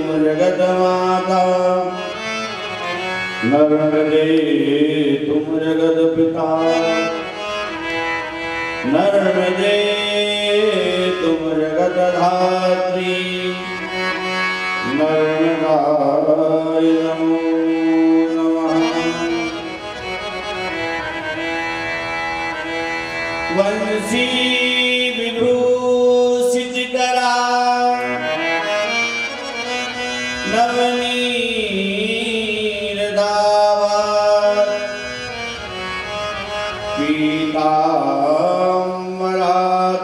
तुम जगत माता, नर्मदे तुम जगत पिता, नर्मदे तुम जगत धात्री, नर्मदाय नमो नमः। वंशी विभूषित करा नवनीर दावा, पीताम्बरा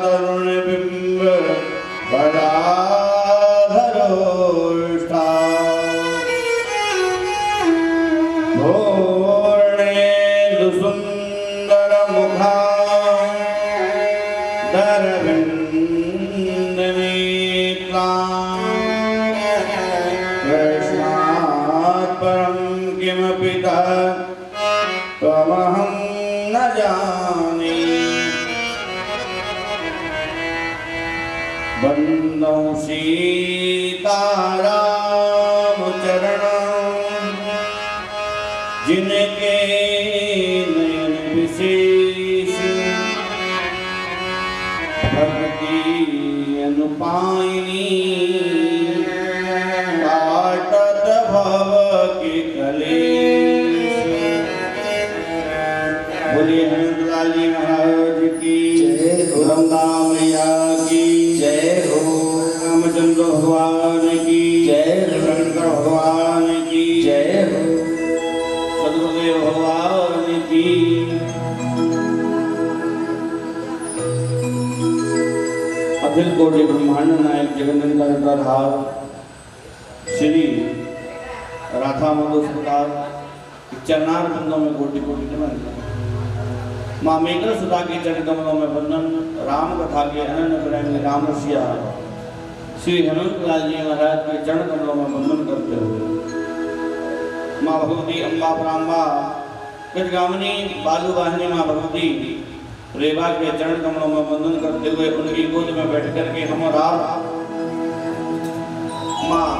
तरुण बिंब बराधरोष्ठा, भोर्णेन्दु सुंदर मुखा दरविंद नेत्रा, कृष्णात् परं किमपि त्वमहं न जाने। वन्दौ सीतारामचरणं, जिनके नयन विशेष भक्ति अनुपायिनी, काटत भव के कलेश। बोलिए हनुमान जी महाराज की जय, रंगा मैया की जय हो, रामचंद्र भगवान की जय, शंकर भगवान की जय हो, सदगुरुदेव भगवान की। अखिल कोटि ब्रह्मांड नायक जगन्नाथ धार श्री राधा मधुसूदन चरणार बंदों में कोटि कोटि नमन। माँ मेघर सुधा के चरण कमलों में वंदन। राम कथा के अनन्य प्रेम राम रसिया श्री हनुमत लाल जी महाराज के चरण कमलों में वंदन करते हुए माँ भगवती अम्बा प्राम्बा गजगामिनी बालू वाहिनी माँ भगवती रेवा के चरण कमलों में वंदन करते हुए उनकी गोद में बैठ करके हम और आप माँ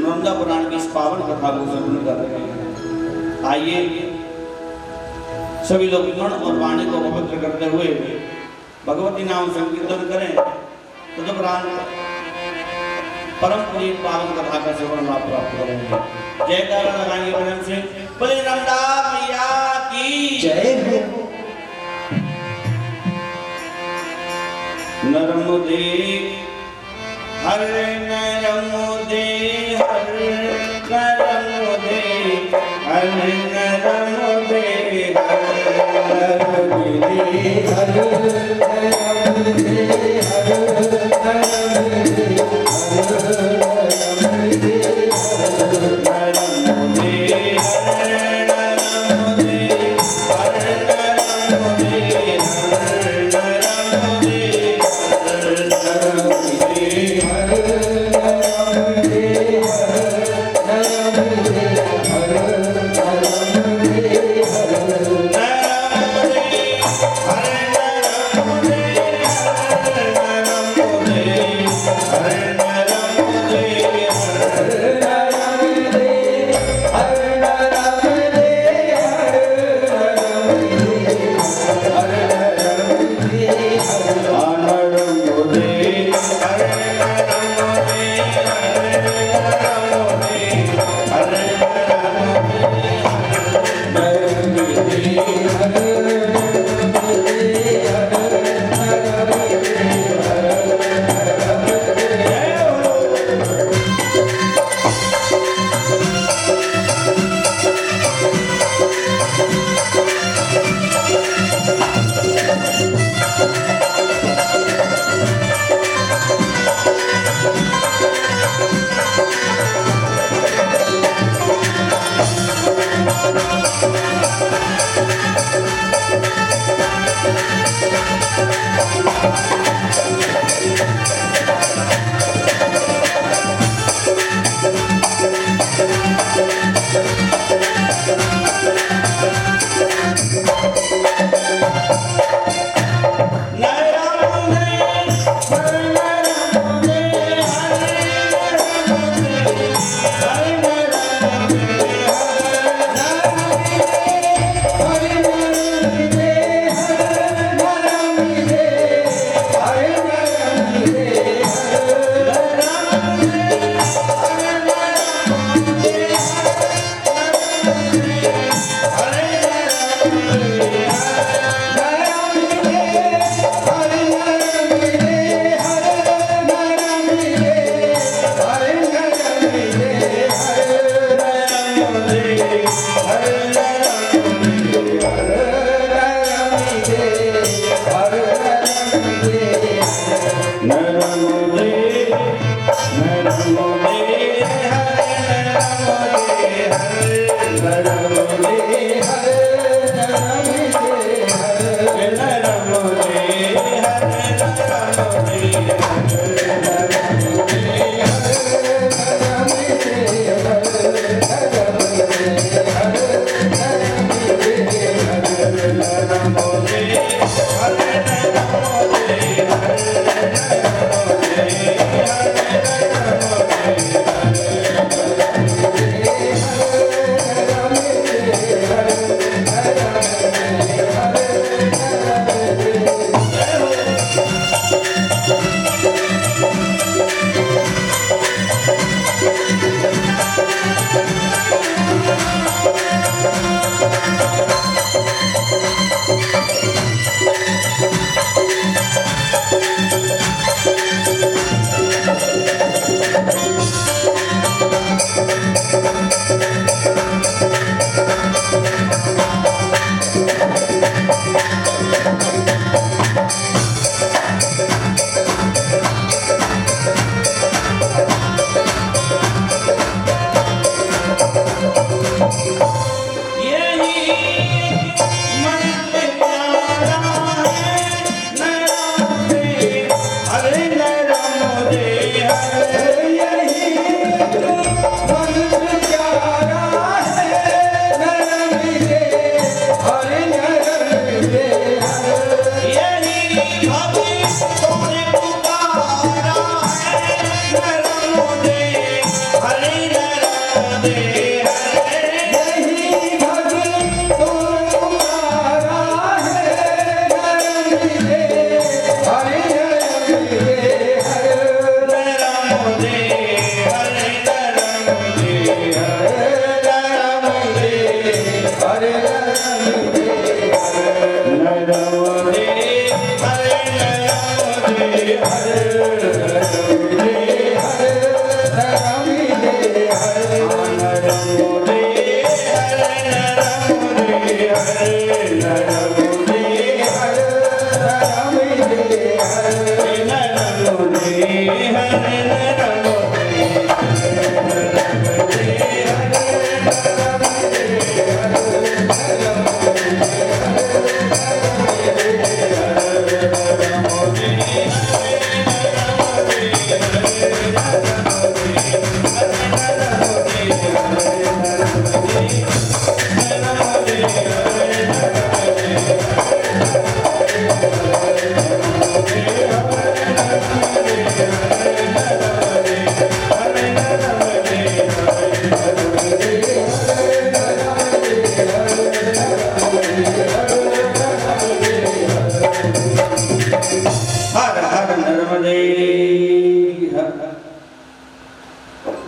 नंदा पुराण की इस पावन कथा को श्रवण कर रहे हैं। आइए सभी लोग मन और वाणी को पवित्र करते हुए भगवती नाम संकीर्तन करें, तदुपरांत परम पुरी पावन कथा का श्रवण लाभ प्राप्त करेंगे। जयकारा लगाएंगे बहन से, बोले नंदा मैया की जय हो। नर्मदे हर नर्मदे हर नर्मदे हर नर्मदे हरे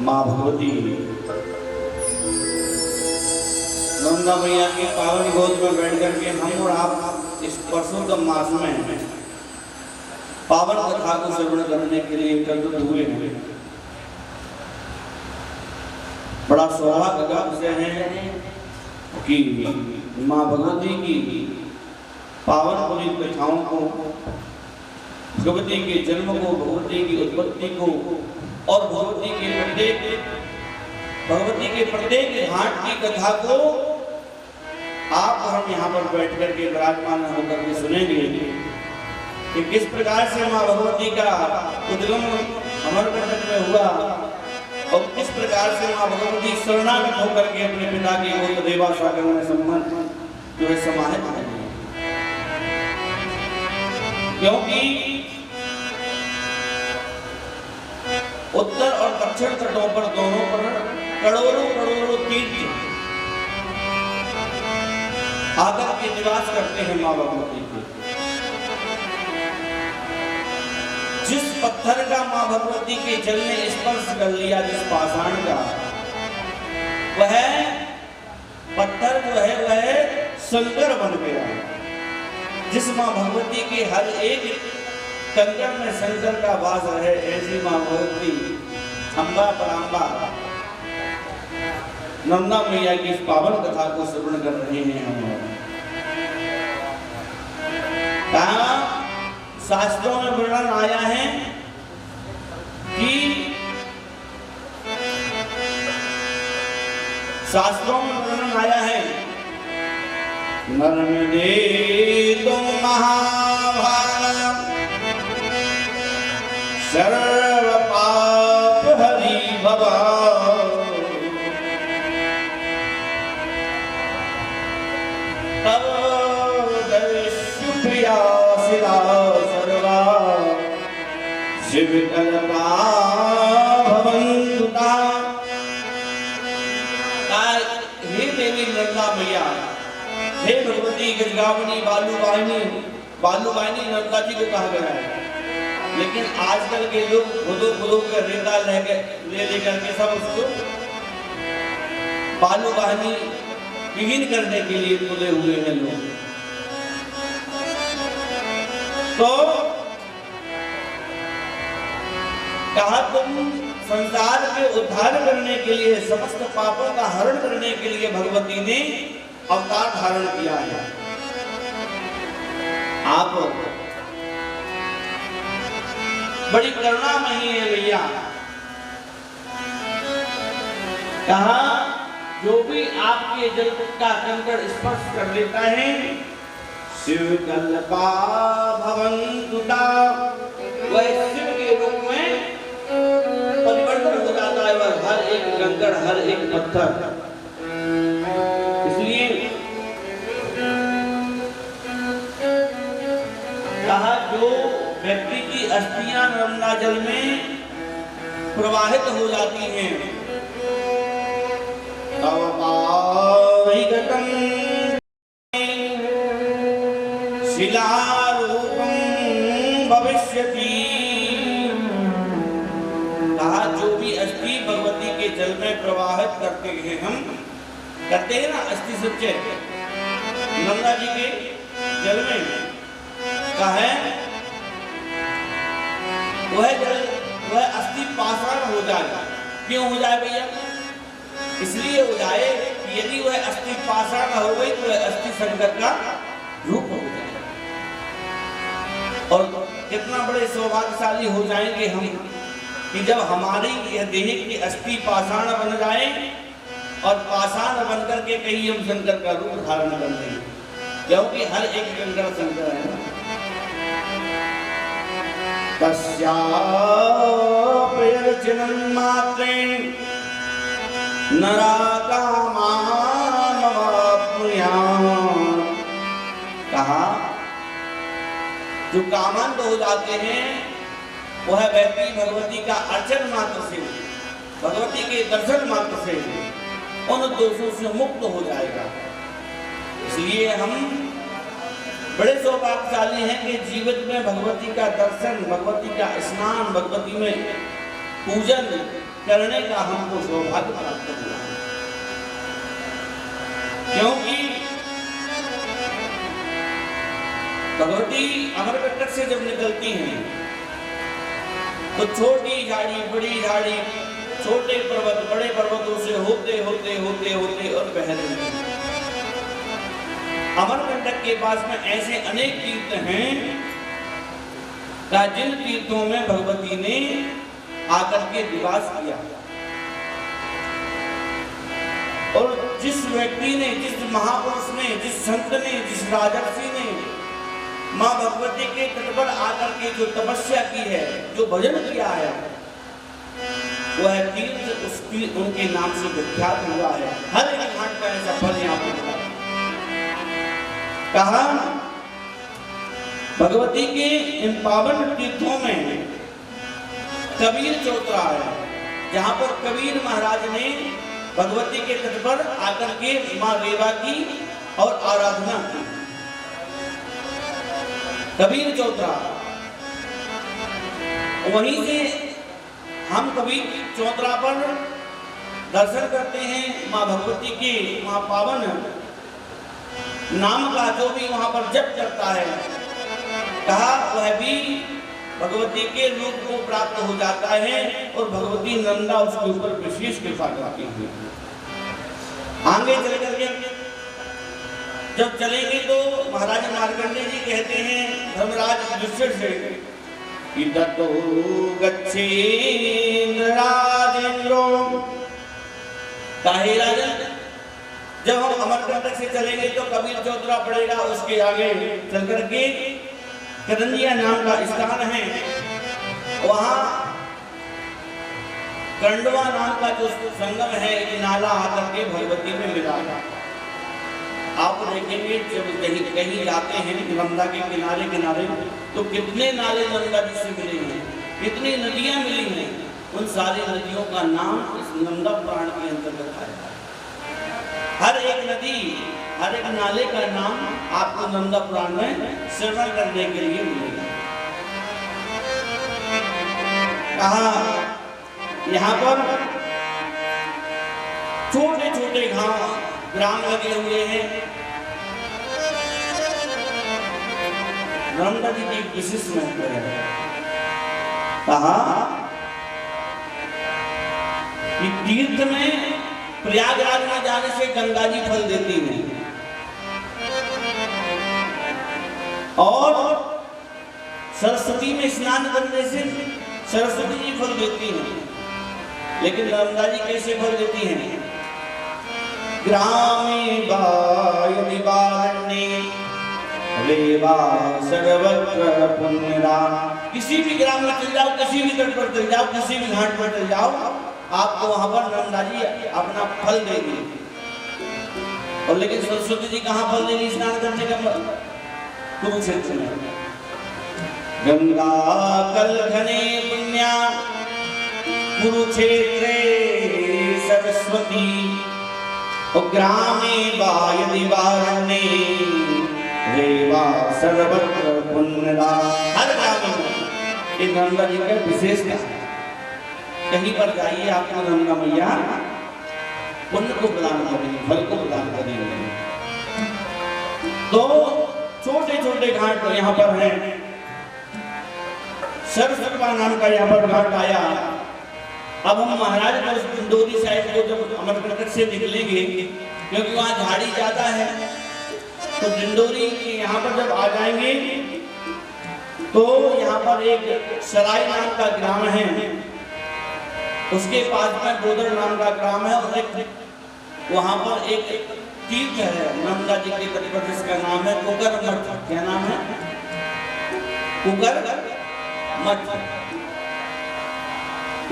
माँ भगवती नंदा मैया की पावन गोद में बैठ करके हम और आप इस परशुराम मास में पावन कथा को श्रवण करने के लिए एकत्रित हुए हैं। बड़ा सौभाग्य का विषय है कि माँ भगवती की पावन पुनीत कथाओं को, भगवती के जन्म को, भगवती की उत्पत्ति को और भगवती के प्रत्येक घाट की कथा को आप हम यहाँ पर बैठ करके विराजमान होकर के सुनेंगे कि किस प्रकार से माँ भगवती का उद्गम अमरकंटक में हुआ और किस प्रकार से माँ भगवती शरणागत होकर के अपने पिता के गोत्र देवा सागर में संबंध जो है समाहित है। क्योंकि उत्तर और दक्षिण तटों पर दोनों पर करोड़ों करोड़ों तीर्थ आकर के निवास करते हैं माँ भगवती के। जिस पत्थर का माँ भगवती के जल ने स्पर्श कर लिया, जिस पाषाण का, वह पत्थर जो है वह शंकर बन गया। जिस माँ भगवती के हर एक कंकड़ में शंकर का वास है, ऐसी माँ भगवती अम्बा पराम्बा नंदा मैया की इस पावन कथा को श्रवण कर रहे हैं हम। कहा शास्त्रों में वर्णन आया है कि नर्मदे तुम महाभारत सर्व पाप हरि भवा तव दर्शुप्रिया शिला सर्वा शिव कल्पा भवन्तुता। हे देवी नंदा मैया, हे भगवती गजगावनी बालूवाहिनी नंदा जी को कहा गया है। लेकिन आजकल के लोग खुदो के रेता ले करके सब उसको बालूवाहिनी विहीन करने के लिए खुले हुए हैं लोग। तो कहा तुम संसार के उद्धार करने के लिए, समस्त पापों का हरण करने के लिए भगवती ने अवतार धारण किया है। आप बड़ी करुणामयी है भैया। कहा जो भी आपके जल का कंकड़ स्पर्श कर लेता है, शिव कल्पा भवन्तुता, वह शिव के रूप में परिवर्तन हो जाता है। वह हर एक कंकड़, हर एक पत्थर। इसलिए कहा जो व्यक्ति की अस्थियां नर्मदा जल में प्रवाहित हो जाती हैं, तव पाविगतं शिलारूपं भविष्यति। कहा जो भी अस्थि भगवती के जल में प्रवाहित करते हैं, हम करते हैं ना अस्थि सच्चे नंदा जी के जल में, कहा है वह अस्थि पाषाण हो जाएगा। क्यों हो जाए भैया? इसलिए हो जाए कि यदि वह अस्थि पाषाण हो गई तो वह अस्थि शंकर का रूप हो जाए। और कितना बड़े सौभाग्यशाली हो जाएंगे हम कि जब हमारी यह देह की अस्थि पाषाण बन जाए और पाषाण बन करके कहीं हम शंकर का रूप धारण कर लें, क्योंकि हर एक कंकड़ शंकर है। कहा जो कामांध हो जाते हैं वह व्यक्ति भगवती का अर्चन मात्र से, भगवती के दर्शन मात्र से उन दोषों से मुक्त हो जाएगा। इसलिए हम बड़े सौभाग्यशाली हैं कि जीवन में भगवती का दर्शन, भगवती का स्नान, भगवती में पूजन, करने का हमको सौभाग्य प्राप्त हुआ, क्योंकि भगवती अमरकंटक से जब निकलती हैं तो छोटी झाड़ी बड़ी झाड़ी, छोटे पर्वत बड़े पर्वतों से होते होते होते होते और बह रही हैं। अमरकंटक के पास में ऐसे अनेक तीर्थ हैं जिन तीर्थों में भगवती ने आकर के निवास किया, और जिस व्यक्ति ने, जिस महापुरुष ने, जिस संत ने, जिस राजर्षि ने मां भगवती के तट पर आकर के जो तपस्या की है, जो भजन किया है, वह तीर्थ उसकी उनके नाम से विख्यात हुआ है। हर एक घाट का ऐसा फल यहाँ पर कहा। भगवती के इन पावन तीर्थों में कबीर चौतरा है, जहां पर कबीर महाराज ने भगवती के तट पर आकर के मां रेवा की और आराधना की। कबीर चौतरा, वहीं से हम कबीर चौतरा पर दर्शन करते हैं मां भगवती के वहां पावन नाम का जो भी वहां पर जप करता है, कहा वह भी भगवती के रूप को प्राप्त हो जाता है और भगवती नंदा उसके ऊपर विशेष कृपा करती है। आगे चल करके जब चलेंगे तो महाराज मार्कंडेय जी कहते हैं धर्मराज युधिष्ठिर से कि ततो गच्छेन्द्र राजेन्द्रो, काहे राजन, जब हम अमरकंटक से चलेंगे तो कबीर चौतरा पड़ेगा, उसके आगे चल करके करंजिया नाम का स्थान है, वहां कंडवा नाम का जो संगम है, एक नाला आकर के भगवती में मिला। आप देखेंगे जब कहीं जाते हैं नर्मदा के किनारे किनारे तो कितने नाले नर्मदा जी से मिले हैं, कितनी नदियां मिली हैं, उन सारी नदियों का नाम इस नर्मदा पुराण के अंतर्गत आया। हर एक नदी, हर एक नाले का नाम आपको नर्मदा पुराण में श्रवण करने के लिए मिलेगा। कहा यहाँ पर छोटे छोटे ग्राम लगे हुए हैं। नर्मदा जी की विशिष्ट महत्व है। कहा कि तीर्थ में प्रयागराज में जाने से गंगा जी फल देती हैं और सरस्वती में स्नान करने से सरस्वती जी फल देती हैं, लेकिन नर्मदा जी कैसे फल देती हैं? ग्रामे वायुनिवारण्ये रेवा सर्वत्र पुण्यदा। किसी भी ग्राम में चल जाओ, किसी भी तट पर चल जाओ, किसी भी घाट पर चल जाओ, आपको वहां पर नर्मदा जी अपना फल देगी। और लेकिन सरस्वती जी कहाँ फल देगी स्नान करने का? कुरुक्षेत्र में। गंगा कलघने पुण्या कुरुक्षेत्रे सरस्वती, और ग्रामे वायुनिवारण्ये रेवा सर्वत्र पुण्यदा। हर ग्राम में ये नर्मदा जी का विशेषता है। कहीं पर जाइए आपको नर्मदा मैया पुण्य को प्रदान करेंगे, फल को प्रदान करेंगे। तो छोटे छोटे घाट यहाँ पर हैं। सरस्वती नाम का यहाँ पर घाट आया। अब हम महाराज डिंडोरी साइड को जब अमरकंटक से निकलेंगे, क्योंकि वहाँ झाड़ी ज्यादा है, तो डिंडोरी के यहाँ पर जब आ जाएंगे तो यहाँ पर एक सराय नाम का ग्राम है, उसके पास में बोदर नाम का ग्राम है, और एक वहाँ पर एक तीर्थ है नर्मदा जी के तट पर जिसका नाम है कुकर मठ। क्या नाम है? कुकर मठ।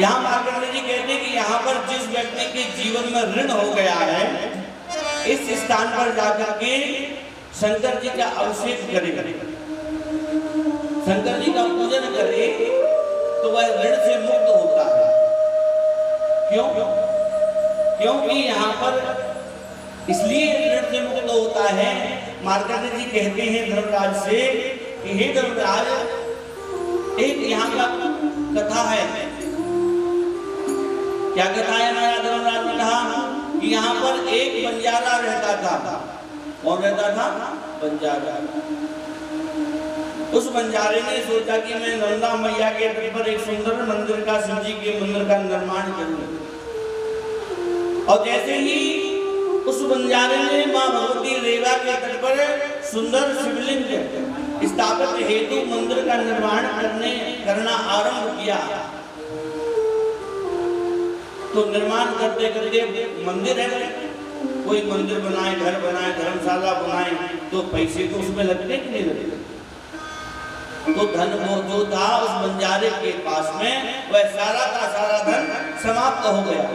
यहाँ मार्कंडेय जी कहते हैं कि यहाँ पर जिस व्यक्ति के जीवन में ऋण हो गया है, इस स्थान पर जाकर के शंकर जी का अभिषेक करे, शंकर जी का पूजन करे, तो वह ऋण से मुक्त होता है। क्यों? क्योंकि यहाँ पर इसलिए ऋण से मुक्त होता है। मार्कंडेय जी कहते हैं धर्मराज से कि हे धर्मराज, एक यहाँ का कथा है क्या बताया महाराज धर्मराज ने कहा कि यहाँ पर एक बंजारा रहता था। कौन रहता था? बंजारा। उस बंजारे ने सोचा कि मैं नर्मदा मैया के तट पर एक सुंदर मंदिर का, शिव जी के मंदिर का निर्माण करूं। और जैसे ही उस बंजारे ने मां भगवती रेवा के तट पर सुंदर शिवलिंग स्थापित हेतु मंदिर का निर्माण करना आरंभ किया, तो निर्माण करते करते मंदिर है, कोई मंदिर बनाए, घर बनाए, धर्मशाला बनाए, तो पैसे तो उसमें लगने कि नहीं लगते। तो धन वो जो था उस बंजारे के पास में, वह सारा का सारा धन समाप्त हो गया,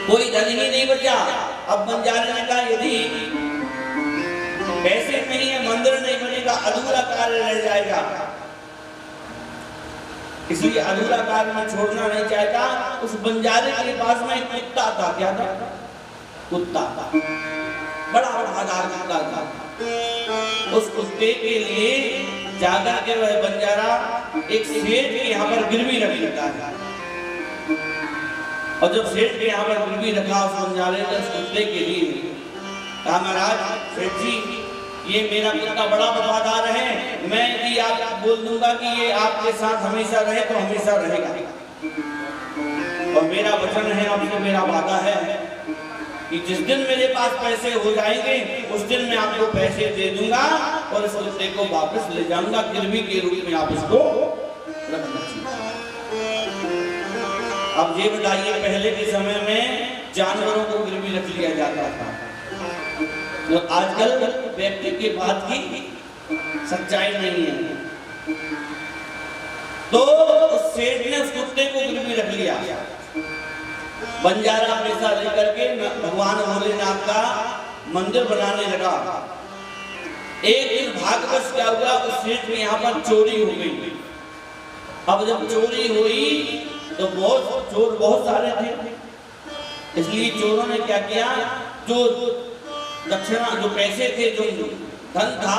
कोई धन ही नहीं बचा। अब बंजारे ने कहा यदि पैसे नहीं है, मंदिर नहीं बनेगा, अधूरा कार्य रह जाएगा, इसलिए अधूरा कार्य में छोड़ना नहीं चाहता। उस बंजारे के पास में एक कुत्ता था। क्या था? कुत्ता था, बड़ा वफादार कुत्ता था। उस कुत्ते के लिए जाकर के वह बंजारा एक सेठ के यहाँ पर गिरवी रख लेता है, और जब सेठ के यहाँ पर गिरवी रखा उस बंजारे ने उस कुत्ते के लिए कहा, महाराज सेठ जी, ये मेरा कुत्ता बड़ा वफादार है, मैं यदि आप बोल दूंगा कि ये आपके साथ हमेशा रहे तो हमेशा रहेगा, और मेरा वचन है, आपसे मेरा वादा है कि जिस दिन मेरे पास पैसे हो जाएंगे उस दिन मैं आपको पैसे दे दूंगा और इस कुत्ते को वापस ले जाऊंगा, गिरवी के रूप में आप इसको रखना चाहिए। अब ये बताइए, पहले के समय में जानवरों को गिरवी रख लिया जाता था, तो आजकल व्यक्ति की बात की सच्चाई नहीं है। तो उस सेठ ने उस कुत्ते को गिरवी रख लिया। बंजारा पैसा लेकर के भगवान भोलेनाथ का मंदिर बनाने लगा। एक दिन भाग्यवश क्या हुआ, उस सेठ में यहाँ पर चोरी हो गई। अब जब चोरी हुई तो चोर बहुत सारे थे, इसलिए चोरों ने क्या किया, जो दक्षिणा, जो पैसे थे, जो धन था,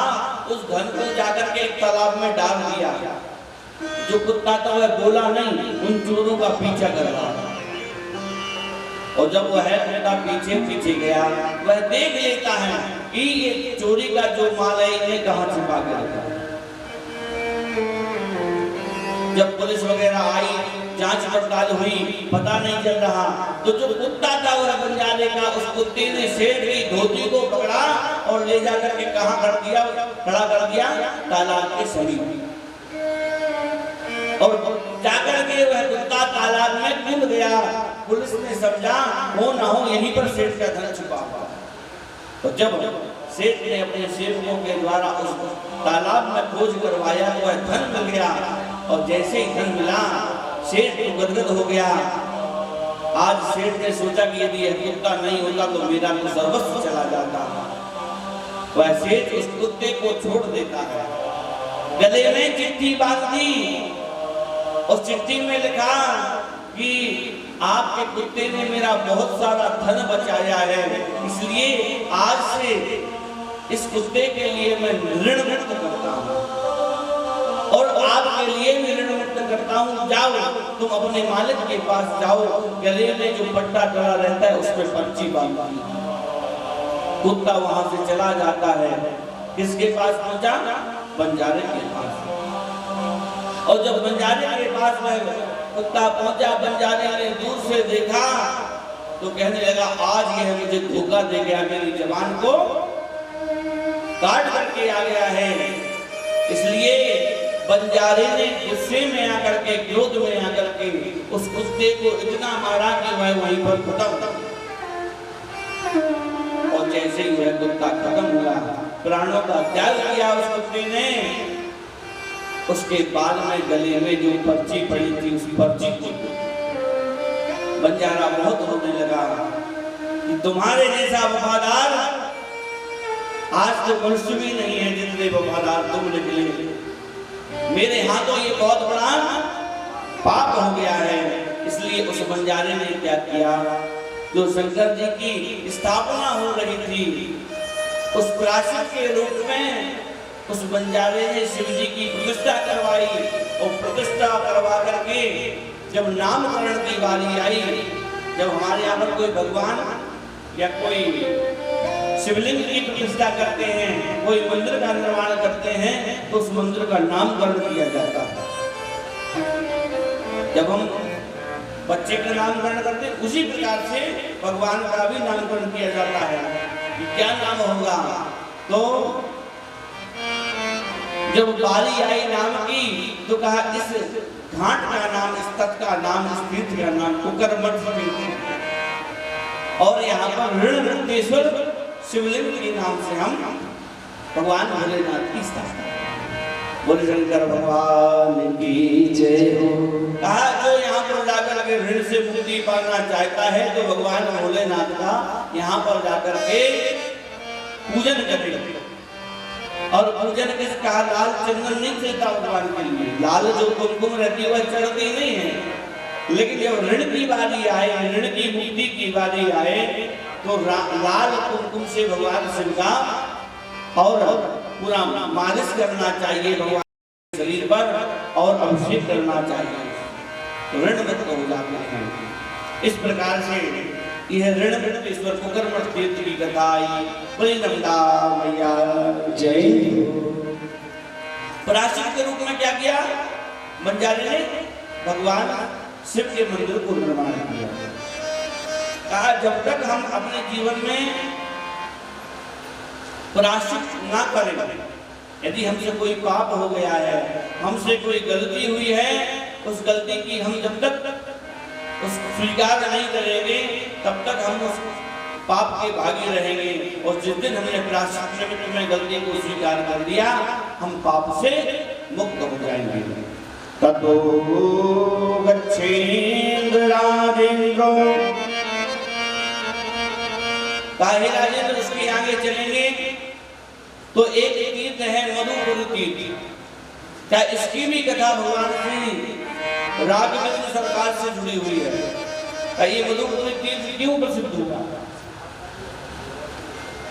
उस धन को जाकर के एक तालाब में डाल दिया। जो कुत्ता था वह बोला नहीं, उन चोरों का पीछा कर रहा था, और जब वह कुत्ता पीछे पीछे गया, वह देख लेता है कि ये चोरी का जो माल है इन्हें कहाँ छिपा के रखा। जब पुलिस वगैरह आई, जांच पड़ताल हुई, पता नहीं चल रहा, तो जो कुत्ता था वह बंजारे का, उस कुत्ते ने सेठ की धोती को पकड़ा और ले जाकर के कहाँ कर दिया, खड़ा कर दिया तालाब के समीप, और जाकर के वह कुत्ता तालाब में कूद गया। पुलिस ने समझा हो ना हो यहीं पर सेठ का धन छुपा हुआ। तो जब सेठ ने अपने सेवकों के द्वारा उस तालाब में खोज करवाया, वह धन मिल गया, और जैसे ही धन मिला सेठ तो गदगद हो गया। आज सेठ ने सोचा कि यदि यह कुत्ता नहीं होता तो मेरा तो सर्वस्व चला जाता। वह सेठ उस कुत्ते को छोड़ देता है, गले में चिट्ठी बांध दी, उस चिट्ठी में लिखा कि आपके कुत्ते ने मेरा बहुत सारा धन बचाया है, इसलिए आज से इस कुत्ते के लिए मैं ऋण मुक्त करता हूँ, और आपके लिए भी ऋण मुक्त करता हूँ। जाओ तुम अपने मालिक के पास जाओ, गले में जो पट्टा डला रहता है उस पर पर्ची बांधो। कुत्ता वहां से चला जाता है, किसके पास पहुंचा? बंजारे के पास। और जब बंजारे के पास में कुत्ता पहुंचा, बंजारे ने दूर से देखा तो कहने लगा, आज यह मुझे धोखा दे गया, मेरी जवान को काट करके आ गया है। इसलिए बंजारे ने गुस्से में आकर के, क्रोध में आकर के उस कुत्ते को इतना मारा कि वह वहीं पर खत्म। और जैसे ही वह कुत्ता खत्म हुआ, प्राणों का त्याग किया उस कुत्ते ने, उसके बाद में गले में जो पर्ची पड़ी थी उस पर्ची को बंजारा बहुत रोने लगा कि तुम्हारे जैसा वफादार आज तो मनुष्य भी नहीं है जितने वफादार तुम निकले। मेरे हाथों ये बहुत बड़ा पाप हो गया है। इसलिए उस बंजारे ने क्या किया, जो शंकर जी की स्थापना हो रही थी उस प्राचीन के रूप में उस बंजारे ने शिव जी की प्रतिष्ठा करवाई और प्रतिष्ठा करवा करके जब नामकरण की बारी आई, जब हमारे यहाँ पर कोई भगवान या कोई शिवलिंग की प्रतिष्ठा करते हैं, कोई मंदिर का निर्माण करते हैं, तो उस मंदिर का नामकरण किया जाता है। जब हम बच्चे का नामकरण करते हैं, उसी प्रकार से भगवान का भी नामकरण किया जाता है कि क्या नाम होगा। तो जब बारी आई नाम की तो कहा इस घाट का नाम, इस तट का नाम, इस तीर्थ का नाम कुकरमठ तीर्थ, और यहाँ पर ऋणमुक्तेश्वर शिवलिंग के नाम से हम भगवान भोलेनाथ की स्थापना। बोले शंकर भगवान की जय हो। कहा जो यहाँ पर जाकर के ऋण से मुक्ति पाना चाहता है तो भगवान भोलेनाथ का यहाँ पर जाकर के पूजन करे। और पूजन किसका? लाल चंदन नहीं चलता भगवान के लिए, लाल जो कुमकुम रहती है वह चढ़ती नहीं है, लेकिन जब ऋण की बारी आए, ऋण की मुक्ति की बारी आए, तो लाल कुमकुम से भगवान शिव का और पूरा मालिश करना चाहिए भगवान के शरीर पर और अभिषेक करना चाहिए, तो ऋण मुक्त हो जाते हैं। इस प्रकार से यह ऋणमुक्तेश्वर कुकरमठ तीर्थ की कथा आई। बोले नंदा मैया जय हो। प्रायश्चित के रूप में क्या किया? बंजारे ने भगवान शिव के मंदिर को निर्माण किया। कहा जब तक हम अपने जीवन में प्रायश्चित ना करें, यदि हमसे कोई पाप हो गया है, हमसे कोई गलती हुई है, उस गलती की हम जब तक उसको स्वीकार नहीं करेंगे तब तक हम उस पाप के भागी रहेंगे। और जिस दिन हमने प्रायश्चित निमित्त में गलती को स्वीकार कर दिया, हम पाप से मुक्त हो जाएंगे। ततो गच्छेन्द्र राजेंद्रो, काहे राजेंद्र उसके आगे चलेंगे तो एक तीर्थ है मधुपुर तीर्थ। क्या इसकी भी कथा भगवान श्री राघवेंद्र सरकार से जुड़ी हुई है? ये मधुपुर तीर्थ क्यों प्रसिद्ध हुआ?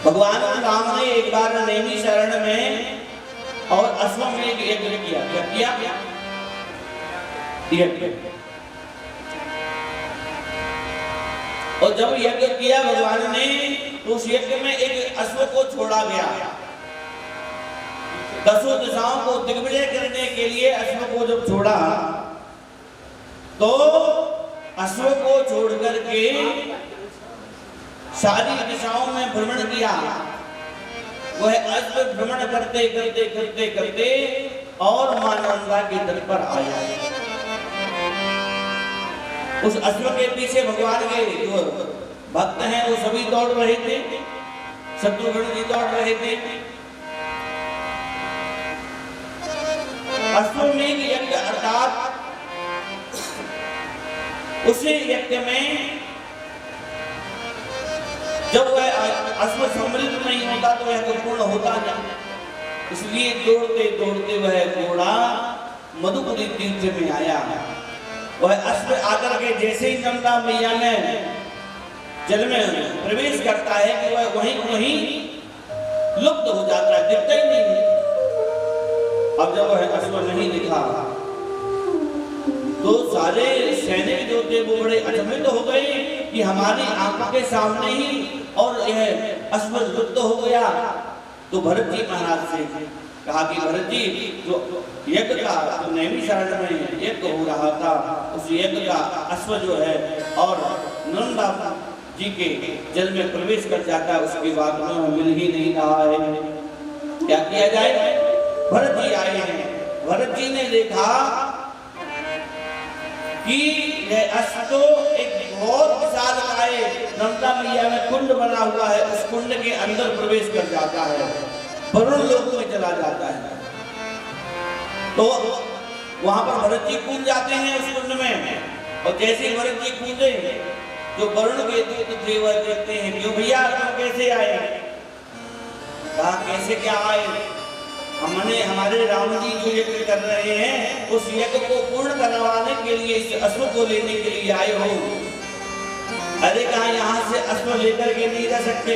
भगवान राम ने एक बार नेमी शरण में और अश्वमेध यज्ञ किया। क्या किया? यज्ञ। और जब यज्ञ किया भगवान ने, तो उस यज्ञ में एक अश्व को छोड़ा गया। दसों दिशाओं को दिग्विजय करने के लिए अश्व को जब छोड़ा, तो अश्व को छोड़ करके सारी दिशाओं में भ्रमण किया। वह अश्व भ्रमण करते करते करते करते और मां नंदा के तट पर आया। उस अश्व के पीछे भगवान के जो भक्त हैं वो सभी दौड़ रहे थे, शत्रुघ्न जी दौड़ रहे थे। अश्वमेध यज्ञ अर्थात उसी यज्ञ में जब वह अश्व सम्मिलित नहीं होता तो यह पूर्ण होता नहीं। इसलिए दौड़ते दौड़ते वह घोड़ा मधुपुरी तीर्थ में आया। वह अश्व आकर के जैसे ही नंदा मैया में जल में प्रवेश करता है कि वह वहीं लुप्त हो जाता है, दिखता ही नहीं है। अब जब वह अश्व नहीं दिखा तो सारे सैनिक जो थे वो बड़े अचंभित हो गए कि हमारी आंखों के सामने ही और यह अश्व लुप्त हो गया। तो भरत जी महाराज से कहा कि भरत जी, जो यज्ञ का जो नेमी शरण में यज्ञ हो रहा था, उस यज्ञ का अश्व जो है और नंदा जी के जल में प्रवेश कर जाता है, उसके बाद में मिल ही नहीं रहा है। क्या किया जाए? भरत जी आए हैं। भरत जी ने देखा कि यह अश्व तो एक बहुत विशालकाय नंदा मैया में कुंड बना हुआ है, उस कुंड के अंदर प्रवेश कर जाता है, वरुण लोक में चला जाता है। तो वहां पर भरत जी कूद जाते हैं उस कुंड में, और जैसे भरत जी कूदे जो वरुण के दूत थे वह देखते हैं, क्यों भैया तुम कैसे आए? कहा कैसे क्या आए? हमने हमारे राम जी जो यज्ञ कर रहे हैं उस यज्ञ को पूर्ण करवाने के लिए इस अश्व को लेने के लिए आए हो। अरे कहा यहाँ से अश्व लेकर के नहीं जा सकते,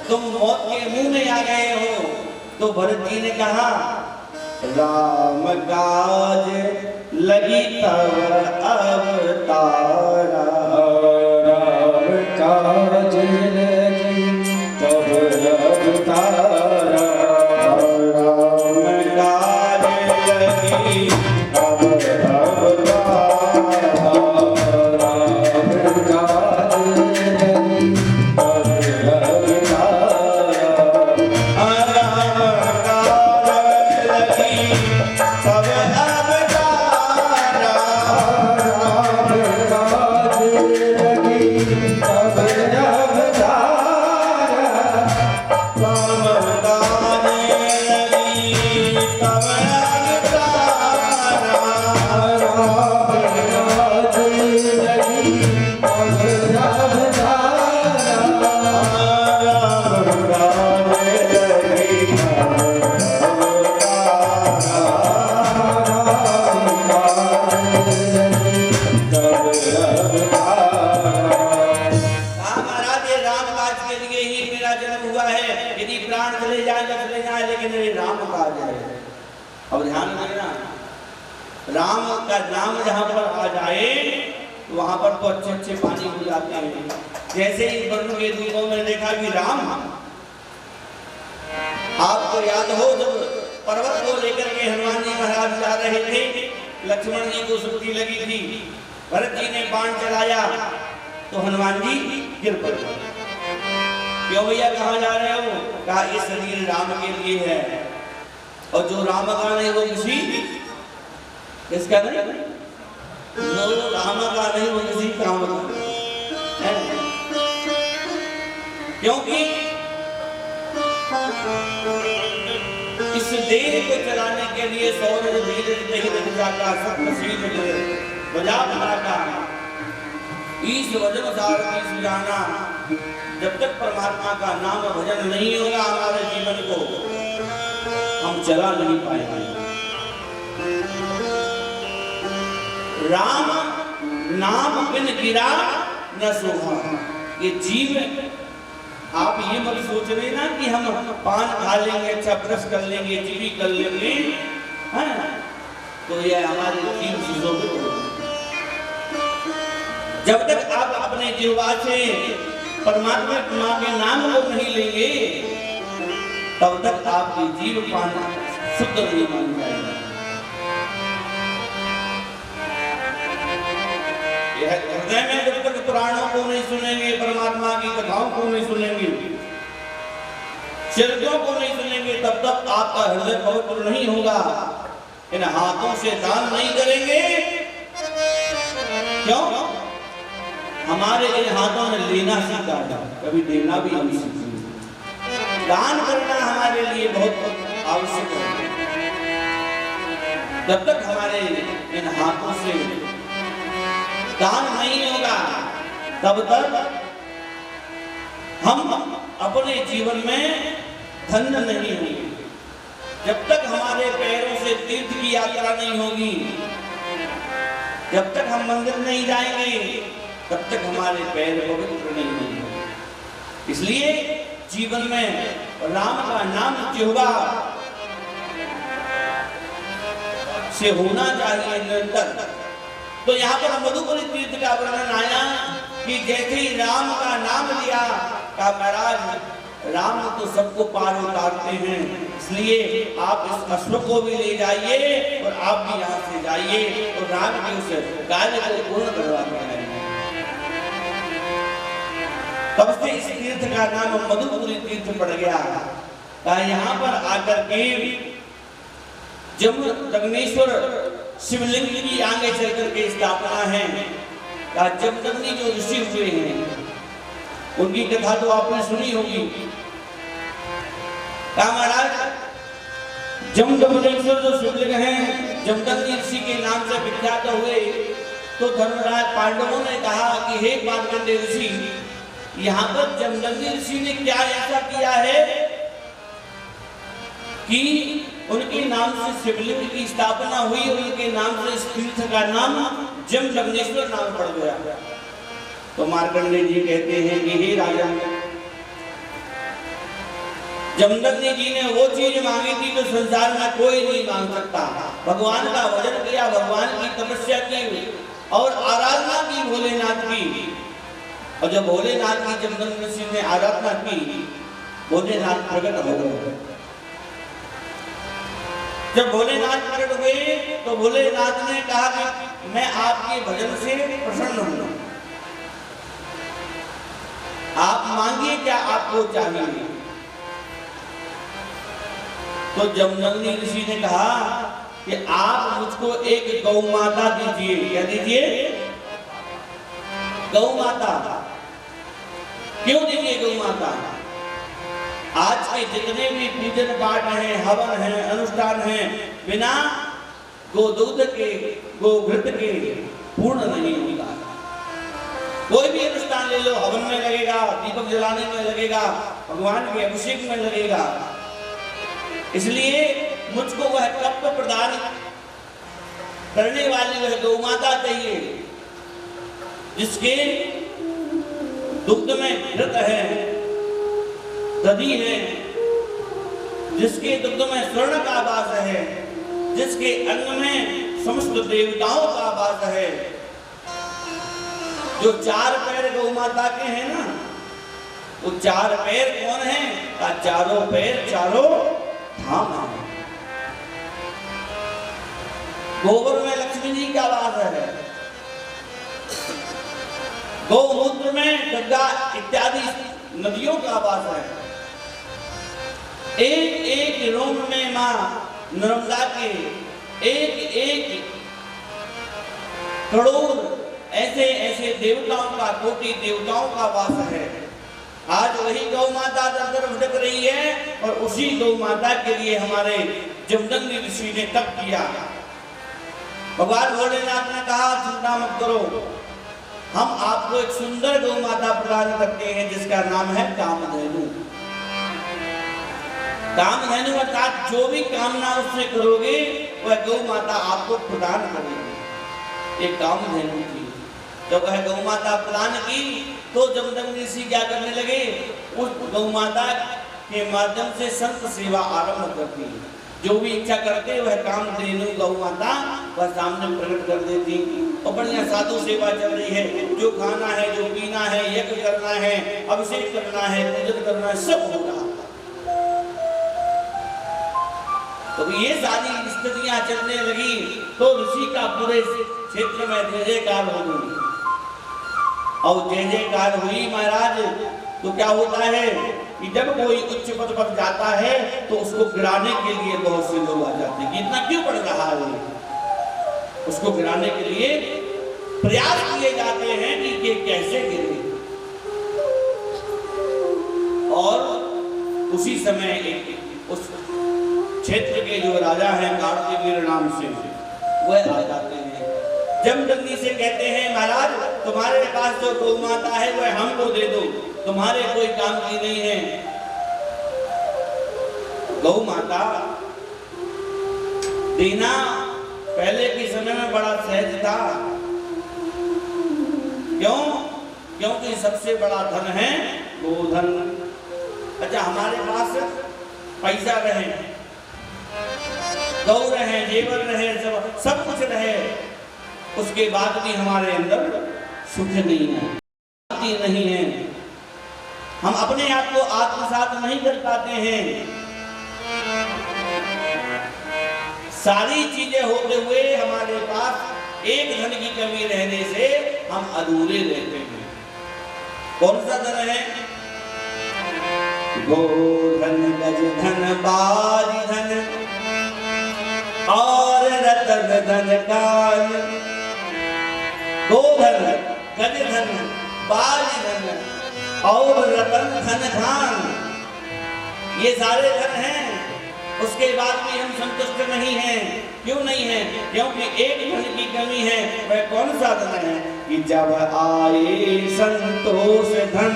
तुम मौत के मुंह में आ गए हो, तो भरत जी ने कहा राम काज लगी तब अवतारा, राम काज लगी तब अवतारा, राम काज लगी तब अवतारा, राम काज लगी तब अब ध्यान देना, राम का नाम जहाँ पर आ जाए वहाँ पर तो अच्छे अच्छे पानी हो जाते हैं। जैसे ही वर्ण के दूतों में देखा कि राम, आपको याद हो जब पर्वत को लेकर के हनुमान जी महाराज जा रहे थे, लक्ष्मण जी को सुर्ती लगी थी, भरत जी ने बाण चलाया तो हनुमान जी गिर पड़े। क्यों भैया कहाँ जा रहे हो? कहा ये शरीर राम के लिए है, और जो राम का नहीं वो किसी किसका नहीं, जो राम का नहीं वो किसी काम का है। क्योंकि इस देह को चलाने के लिए सौर धीरे जाता सप्तशील बजा का ईश वजन सार की सुजाना। जब तक परमात्मा का नाम भजन नहीं होगा हमारे जीवन को, हम चला नहीं पाएंगे। राम नाम बिन गिरा न सोहा। ये जीव, आप ये मत सोच रहे ना कि हम पान खा लेंगे, अच्छा ब्रश कर लेंगे, जीवी कर लेंगे, हाँ? तो ये हमारे तीन चीजों को, जब तक आप अपने जीवा से परमात्मा के नाम को नहीं लेंगे तब तक आपकी जीव पाना शुद्ध नहीं मान जाएगा। हृदय में जब तक पुराणों को नहीं सुनेंगे, परमात्मा की कथाओं को नहीं सुनेंगे, चरित्रों को नहीं सुनेंगे, तब तक आपका हृदय पवित्र नहीं होगा। इन हाथों से दान नहीं करेंगे, क्यों? हमारे इन हाथों में लेना सीखा है, कभी देना भी हम सीखेंगे। दान करना हमारे लिए बहुत आवश्यक है। जब तक हमारे इन हाथों से दान नहीं होगा तब तक हम अपने जीवन में धन्य नहीं होंगे। जब तक हमारे पैरों से तीर्थ की यात्रा नहीं होगी, जब तक हम मंदिर नहीं जाएंगे, तब तक हमारे पैर पवित्र नहीं होंगे। इसलिए जीवन में राम का नाम जिह्वा से होना चाहिए निरंतर। तो यहाँ पर मधुपुरी तीर्थ का वर्णन आया कि जैसे ही राम का नाम लिया, का महाराज राम तो सबको पार उतारते हैं, इसलिए आप इस अश्व को भी ले जाइए और आप भी यहाँ से जाइए और राम के उस कार्य को पूर्ण करवा के आइए। तब से इस तीर्थ का नाम मधुपुरी तीर्थ पड़ गया। यहाँ पर आकर के जब जगनेश्वर शिवलिंग की आगे चल करके स्थापना है। जमदग्नि जो ऋषि हुए हैं उनकी कथा तो आपने सुनी होगी। महाराज जमदग्नेश्वर जो शिवलिंग हैं जमदग्नि ऋषि के नाम से विख्यात हुए, तो धर्मराज पांडवों ने कहा कि हे मार्कंडेय ऋषि, यहाँ पर जमदग्नि ऋषि ने क्या ऐसा किया है कि उनके नाम से शिवलिंग की स्थापना हुई, उनके नाम से इस तीर्थ का नाम जमदग्नेश्वर नाम पड़ गया। तो मार्कंडेय जी कहते हैं कि हे राजा, जमदग्नि जी ने वो चीज मांगी थी जो संसार में कोई नहीं मांग सकता। भगवान का भजन किया, भगवान की तपस्या की और आराधना की भोलेनाथ की। और जब भोलेनाथ की जमदग्नि ऋषि ने आराधना की, भोलेनाथ प्रकट हो गए। जब भोलेनाथ प्रकट हुए तो भोलेनाथ ने कहा कि मैं आपके भजन से प्रसन्न हूं, आप मांगिए क्या आपको चाहिए। तो जमदग्नि ऋषि ने कहा कि आप मुझको एक गौ माता दीजिए। क्या दीजिए? गौ माता। क्यों दीजिए गौ माता? आज के जितने भी पूजन पाठ हैं, हवन हैं, अनुष्ठान हैं, बिना गोदूध के, गोघृत के पूर्ण नहीं होगा। कोई भी अनुष्ठान ले लो, हवन में लगेगा, दीपक जलाने में लगेगा, भगवान के अभिषेक में लगेगा। इसलिए मुझको वह तत्व प्रदान करने वाली वह गौ माता चाहिए जिसके दुग्ध में घृत है, दधी है, जिसके दुग्ध में स्वर्ण का वास है, जिसके अन्न में समस्त देवताओं का वास है। जो चार पैर गौ माता के हैं ना, वो चार पैर कौन है? का चारों पैर चारों धाम है। गोबर में लक्ष्मी जी का वास है, गौमूत्र में गंगा इत्यादि नदियों का वास है, एक एक रोम में मां नर्मदा के एक एक करोड़ ऐसे ऐसे देवताओं का, कोटि देवताओं का वास है। आज वही गौ माता दर दर भटक रही है और उसी गौ माता के लिए हमारे जमदग्नि ऋषि ने तप किया। भगवान भोलेनाथ ने कहा चिंता मत करो, हम आपको एक सुंदर गौ माता प्रदान करते हैं जिसका नाम है कामधेनु। कामधेनु अर्थात जो भी कामना उससे करोगे वह गौ माता आपको प्रदान करेगी। एक कामधेनु थी। जब वह गौ माता प्रदान की तो जमदग्नि ऋषि क्या करने लगे? उस गौ माता के माध्यम से संत सेवा आरंभ करती। जो भी इच्छा करते वह कामधेनु गौ माता वह सामने प्रकट कर देती और बढ़िया साधु सेवा चल रही है। जो खाना है, जो पीना है, यज्ञ करना है, अभिषेक करना है, पूजन करना है, सब हो रहा। तो ये सारी स्थितियां चलने लगी तो ऋषि का पूरे क्षेत्र में जय जयकार हो गई। और जय जयकार हुई महाराज तो क्या होता है कि जब कोई उच्च पद पर जाता है तो उसको गिराने के लिए बहुत से लोग आ जाते हैं। इतना क्यों बढ़ रहा है? उसको गिराने के लिए प्रयास किए जाते हैं कि ये कैसे गिरे। और उसी समय एक उस क्षेत्र के जो राजा हैं कार्तिवीर नाम से वह आ जाते हैं। जमदग्नि से कहते हैं महाराज तुम्हारे पास जो गौ माता है वह हमको दे दो, तुम्हारे कोई काम की नहीं है। गौ माता देना पहले के समय में बड़ा सहज था। क्यों? क्योंकि सबसे बड़ा धन है गोधन। अच्छा, हमारे पास पैसा रहे, गौ रहे, जेवर रहे, सब कुछ रहे, उसके बाद भी हमारे अंदर सुख नहीं है, शांति नहीं है, हम अपने आप को आत्मसात नहीं कर पाते हैं। सारी चीजें होते हुए हमारे पास एक धन की कमी रहने से हम अधूरे रहते हैं। कौन सा धन है? गोधन, गजधन, बारी धन और रतन धन काल। गोधन, गजधन, बाली धन और रतन धन खान, ये सारे धन हैं। उसके बाद भी हम संतुष्ट नहीं हैं। क्यों नहीं है? क्योंकि एक धन की कमी है। वह कौन सा धन है? कि जब आए संतोष धन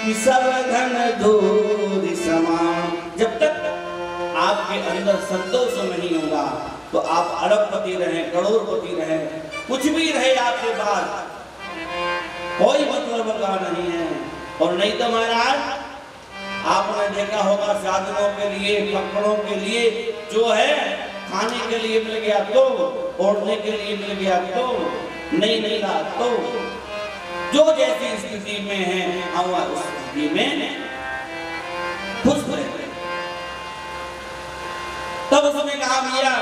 कि सब धन धूल समान। जब तक आपके अंदर संतोष नहीं होगा तो आप अरबपति रहे, करोड़पति रहे, कुछ भी रहे आपके पास, कोई मतलब का नहीं है। और नहीं तो महाराज आपने देखा होगा साधनों के लिए, कपड़ों के लिए जो है, खाने के लिए मिल गया तो, ओढ़ने के लिए मिल गया तो, नहीं मिला तो, जो जैसी स्थिति में है हम उस स्थिति में खुश रहते। तब उसने कहा भैया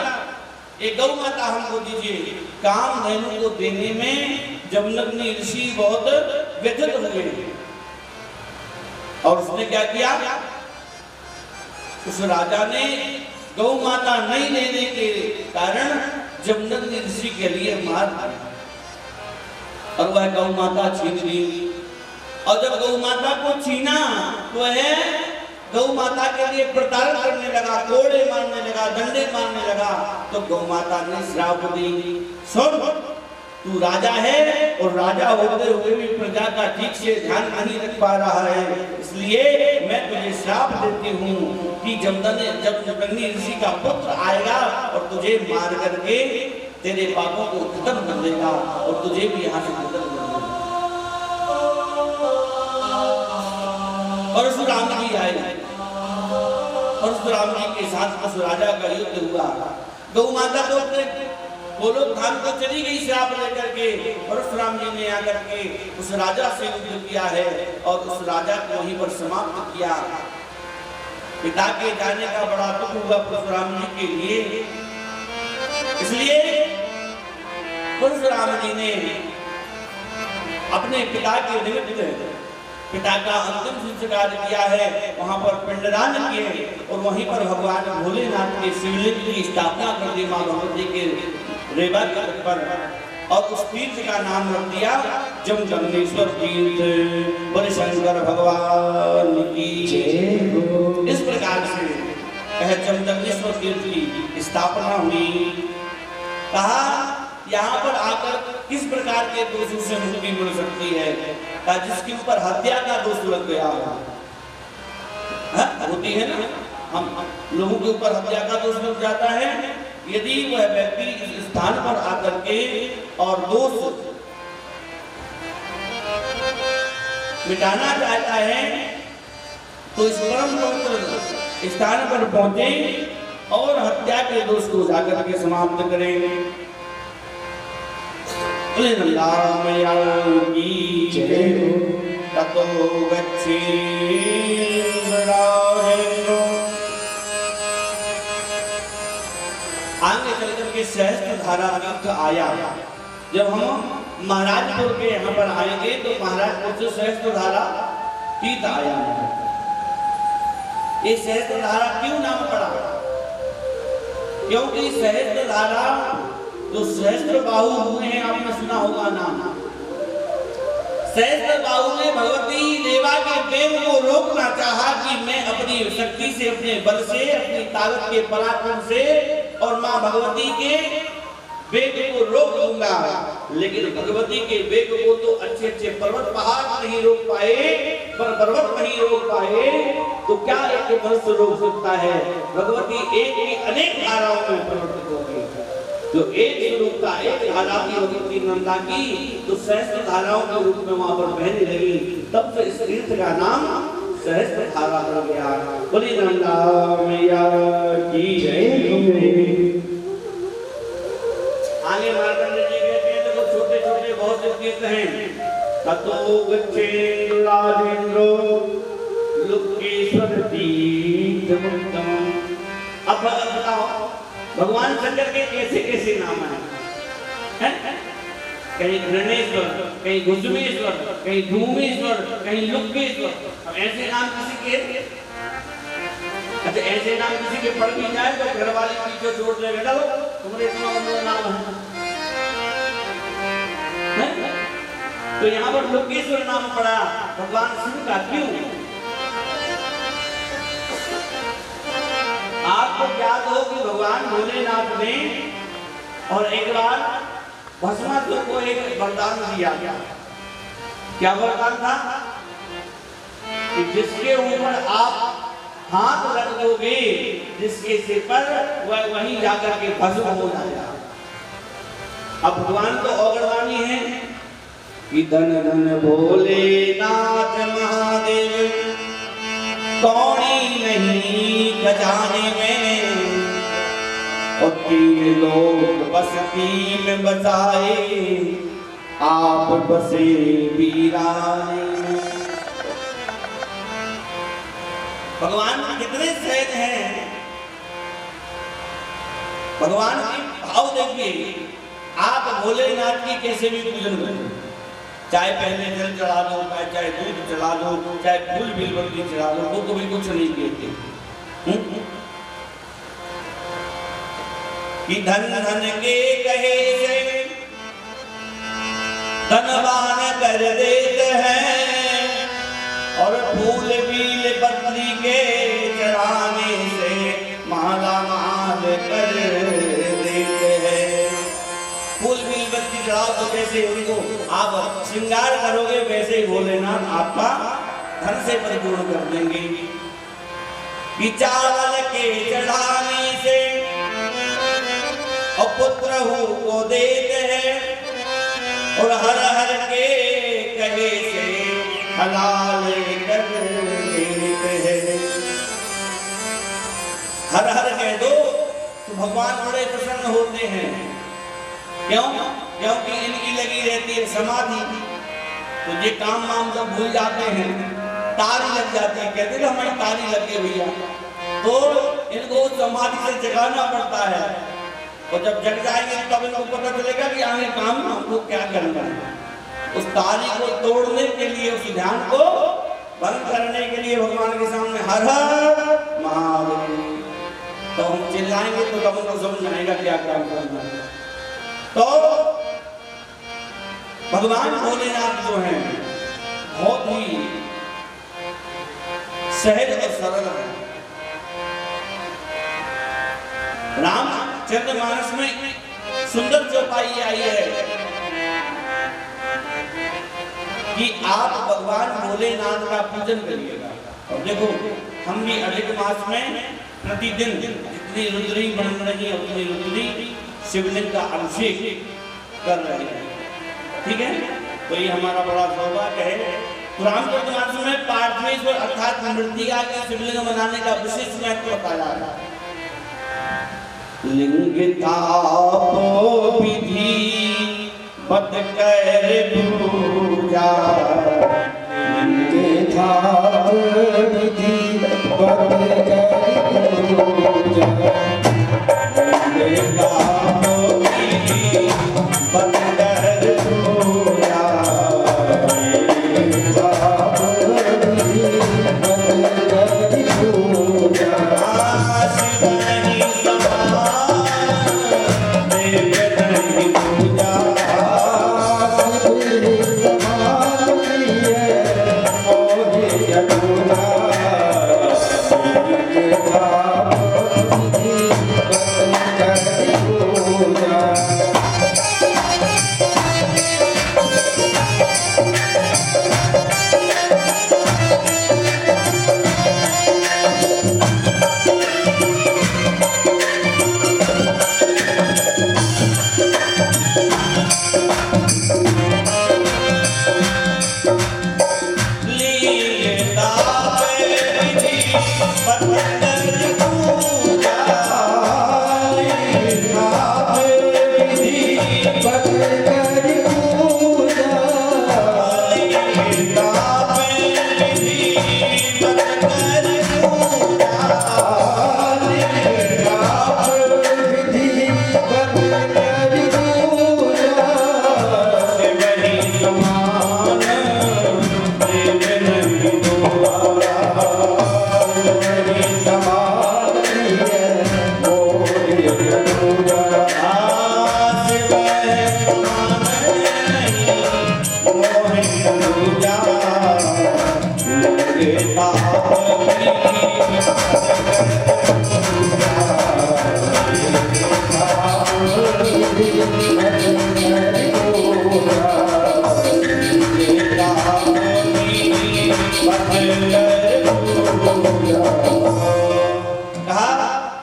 एक गौ माता हमको दीजिए। कामधेनु को देने में जमदग्नि ऋषि बहुत व्यथित हुए और उसने क्या किया, उस राजा ने गौ माता नहीं लेने के कारण जमदग्नि ऋषि के लिए मार दिया और वह गौ माता छीन ली। और जब गौ माता को छीना तो वह गौ माता के लिए प्रताड़ना करने लगा, कोड़े मारने लगा, डंडे मारने लगा। तो गौ माता ने श्राप दी, सुन तू राजा है और राजा होते हुए भी प्रजा का ठीक से ध्यान नहीं रख पा रहा है, इसलिए मैं तुझे श्राप देती हूँ कि जमदग्नि ऋषि का पुत्र आएगा और तुझे मार करके तेरे पापों को खत्म कर देगा और तुझे भी यहाँ से खत्म कर देगा। परशुराम जी आए, परशुराम जी के साथ उस राजा का युद्ध हुआ। गौ माता तो अपने गोलोक धाम को चली गई श्राप लेकर के। परशुराम जी ने आकर के उस राजा से युद्ध किया है और उस राजा को वहीं पर समाप्त किया। पिता के जाने का बड़ा दुख हुआ परशुराम जी के लिए, इसलिए परशुराम जी ने अपने पिता के निमित्त पिता का अंतिम संस्कार किया है, वहां पर पिंडदान किए और वहीं पर भगवान भोलेनाथ के शिवलिंग की स्थापना कर दी मां भगवती के रेवा के तट पर और उस तीर्थ का नाम रख दिया जमदग्नीश्वर तीर्थ। बोले शंकर भगवान की जय। इस प्रकार से जमदग्नीश्वर तीर्थ की स्थापना हुई। कहा यहाँ पर आकर किस प्रकार के दोषों से मुक्ति मिल सकती है, जिसके ऊपर हत्या का दोष लग गया होती है ना, हम लोगों के ऊपर हत्या का दोष लग जाता है। यदि वह व्यक्ति इस स्थान पर आकर के और दोष मिटाना चाहता है तो इस परम पवित्र स्थान पर पहुंचे और हत्या के दोष को जाकर के समाप्त करेंगे। रामया की जय। ततो गच्छे आगे चलकर के सहस्त्र धारा तीर्थ आया। जब हम महाराजपुर के यहाँ पर आएंगे तो महाराजपुर से सहस्त्र धारा तीर्थ आया। ये सहस्त्र धारा क्यों नाम पड़ा? क्योंकि सहस्त्र धारा जो सहस्त्र बाहु हुए हैं, आपने सुना होगा नाम। सहस्त्र बाहु ने भगवती देवा के प्रेम को रोकना चाहा कि मैं अपनी शक्ति से, अपने बल से, अपनी ताकत के पराक्रम से और मां भगवती के वेग को रोक दूंगा। लेकिन भगवती के वेग को तो अच्छे अच्छे पर्वत पहाड़ नहीं रोक पाए, पर पर्वत नहीं रोक पाए तो क्या एक मनुष्य रोक सकता है? भगवती एक ही अनेक धाराओं में प्रवर्तित होगी। जो एक स्वरूप का एक धारा की भगवती नंदा की तो सहस्त्र धाराओं के रूप में वहां पर बहने लगी। तब से इस तीर्थ का नाम सहस्त्र धारा हो गया। बोली नंदा मैया की जय। आगे मार्कंडेय जी कहते हैं देखो छोटे छोटे बहुत से तीर्थ हैं। ततो गच्छेन्द्र राजेन्द्रो लोकेश्वर तीर्थ मुक्तम। अब बताओ भगवान शंकर के कैसे कैसे नाम है? कहीं घृणेश्वर, कहीं घुसमेश्वर, कहीं धूमेश्वर, कहीं लुकेश्वर। अब ऐसे नाम किसी के, अच्छा ऐसे नाम किसी के पड़ भी जाए तो घर वाले पीछे छोड़ दे, बेटा तुम्हारे इतना नाम है। तो यहाँ पर लोकेश्वर नाम पड़ा भगवान शिव का। क्यों? आपको याद हो कि भगवान भोलेनाथ ने और एक बार भस्मासुर को एक वरदान दिया। क्या वरदान था? कि जिसके ऊपर आप हाथ रख दोगे, जिसके सिर पर वह वहीं जाकर के भस्म हो जाएगा। अब भगवान तो औगरवाणी है कि धन धन भोलेनाथ महादेव कौड़ी नहीं खजाने में, और 3 लोग बस्ती में बसाए, आप बसे वीराने में। भगवान कितने सहज हैं, भगवान की भाव देखिए। आप भोलेनाथ की कैसे भी पूजन करें, चाहे पहले जल चढ़ा दो, चाहे दूध चढ़ा दो, चाहे फूल बिलवती चढ़ा दो, वो कभी कुछ नहीं कहते। कि धन धन के कहे से धनवान कर देते हैं, और फूल बील पत्नी के चढ़ाने से माला माल कर देते हैं। फूल बील पत्नी चढ़ाओ तो कैसे उनको आप श्रृंगार करोगे, वैसे ही भोलेनाथ आपका धन से परिपूर्ण कर देंगे। कि चावल के चढ़ाने से और पुत्र को देते हैं, और हर हर के कहे से हलाल कर देते हैं। हर हर कह दो तो भगवान बड़े प्रसन्न होते हैं। क्यों? क्योंकि इनकी लगी रहती है समाधि, तो ये काम वाम सब भूल जाते हैं, तारी लग जाती है। कहते हैं हमारी तारी लग गई भैया, तो इनको समाधि से जगाना पड़ता है, और जब जग जाएंगे तब इनको पता चलेगा कि आगे काम हमको क्या करना है। उस तारी को तोड़ने के लिए, उस ध्यान को बंद करने के लिए भगवान के सामने हर हर महादेव, तो हम चिल्लाएंगे तो तब उनको समझ आएगा क्या काम करना है। तो भगवान भोलेनाथ जो हैं बहुत ही सहज और सरल है। रामचंद्रमानस में सुंदर चौपाई आई है कि आप भगवान भोलेनाथ का पूजन करिएगा। और देखो हम भी अधिक मास में प्रतिदिन जितनी रुद्री बन रही है उतनी रुद्री शिवलिंग का अभिषेक कर रहे हैं, ठीक है। तो ये हमारा बड़ा सौभाग्य है। तो रामचंद्रमानस में पार्थेश्वर अर्थात मृतिका के शिवलिंग बनाने का विशेष महत्व बताया है। लिंग ताप विधि बत कर पूजा, लिंग ताप विधि बत कर पूजा, लिंग ताप विधि बत कर पूजा, लिंग ताप विधि बत कर पूजा। शिव नहीं समान देव नहीं पूजा,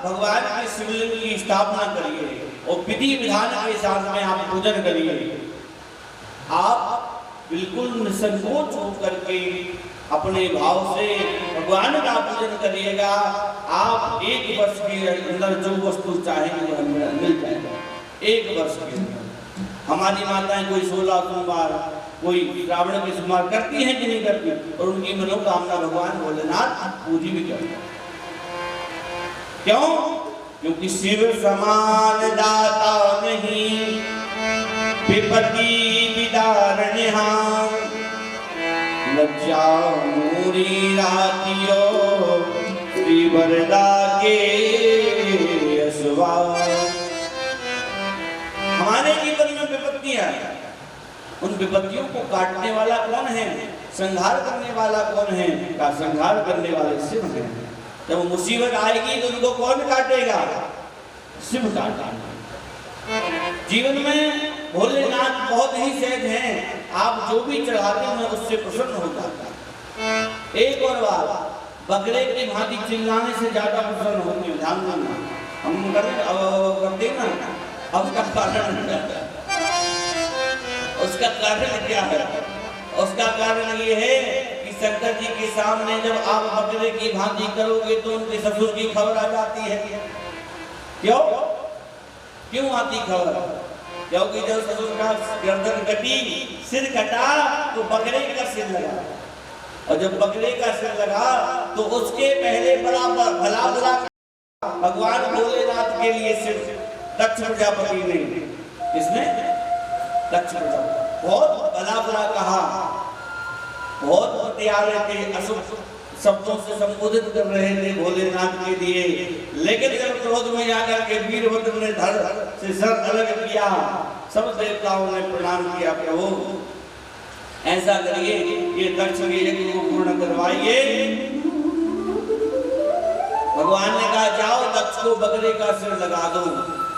भगवान के शिवलिंग की स्थापना करिए और विधि विधान के साथ में आप पूजन करिए। आप बिल्कुल निसंकोच होकर के अपने भाव से भगवान का पूजन करिएगा, आप 1 वर्ष के अंदर जो वस्तु चाहेंगे वो मिल जाएगा। 1 वर्ष के अंदर हमारी माताएं कोई 16 सोमवार, कोई श्रावण के सोमवार करती हैं कि नहीं करती, और उनकी मनोकामना भगवान भोलेनाथ पूजी भी करते हैं। क्यों? क्योंकि शिव समान दाता नहीं, विपत्ति विदारणहार, लज्जा मूरी रातियो श्री वरदा के असवार। हमारे जीवन में विपत्तियां, उन विपत्तियों को काटने वाला कौन है? संहार करने वाला कौन है? का संहार करने वाले शिव हैं। जब मुसीबत आएगी तो उनको कौन काटेगा? शिव काटेगा। जीवन में भोलेनाथ बहुत ही सहज हैं, आप जो भी चढ़ाते हैं उससे प्रसन्न हो जाता है। एक और बात, बकरे की भांति चिल्लाने से ज्यादा प्रसन्न होते हैं, ध्यान देना। हम करते ना, अब उसका कारण उसका कारण क्या है? उसका कारण ये है कि शंकर जी के सामने जब आप बकरे की भांति करोगे तो उनके ससुर की खबर आ जाती है। क्यों आती खबर? क्योंकि जब ससुर का गर्दन कटी, सिर कटा, तो बकरे का सिर लगा, और जब बकरे का सिर लगा तो उसके पहले भला भगवान भोलेनाथ के लिए सिर दक्ष प्रजापति ने, इसने दक्ष प्रजापति बहुत भला कहा, बहुत प्यारे थे, अशुभ शब्दों से संबोधित कर रहे थे भोलेनाथ के लिए। लेकिन जब क्रोध में जाकर के वीरभद्र ने धड़ से सर अलग किया, सब देवताओं ने प्रणाम किया, प्रभु ऐसा करिए, ये दक्ष के यज्ञ को पूर्ण करवाइए। भगवान ने कहा जाओ दक्ष को बकरे का सिर लगा दो,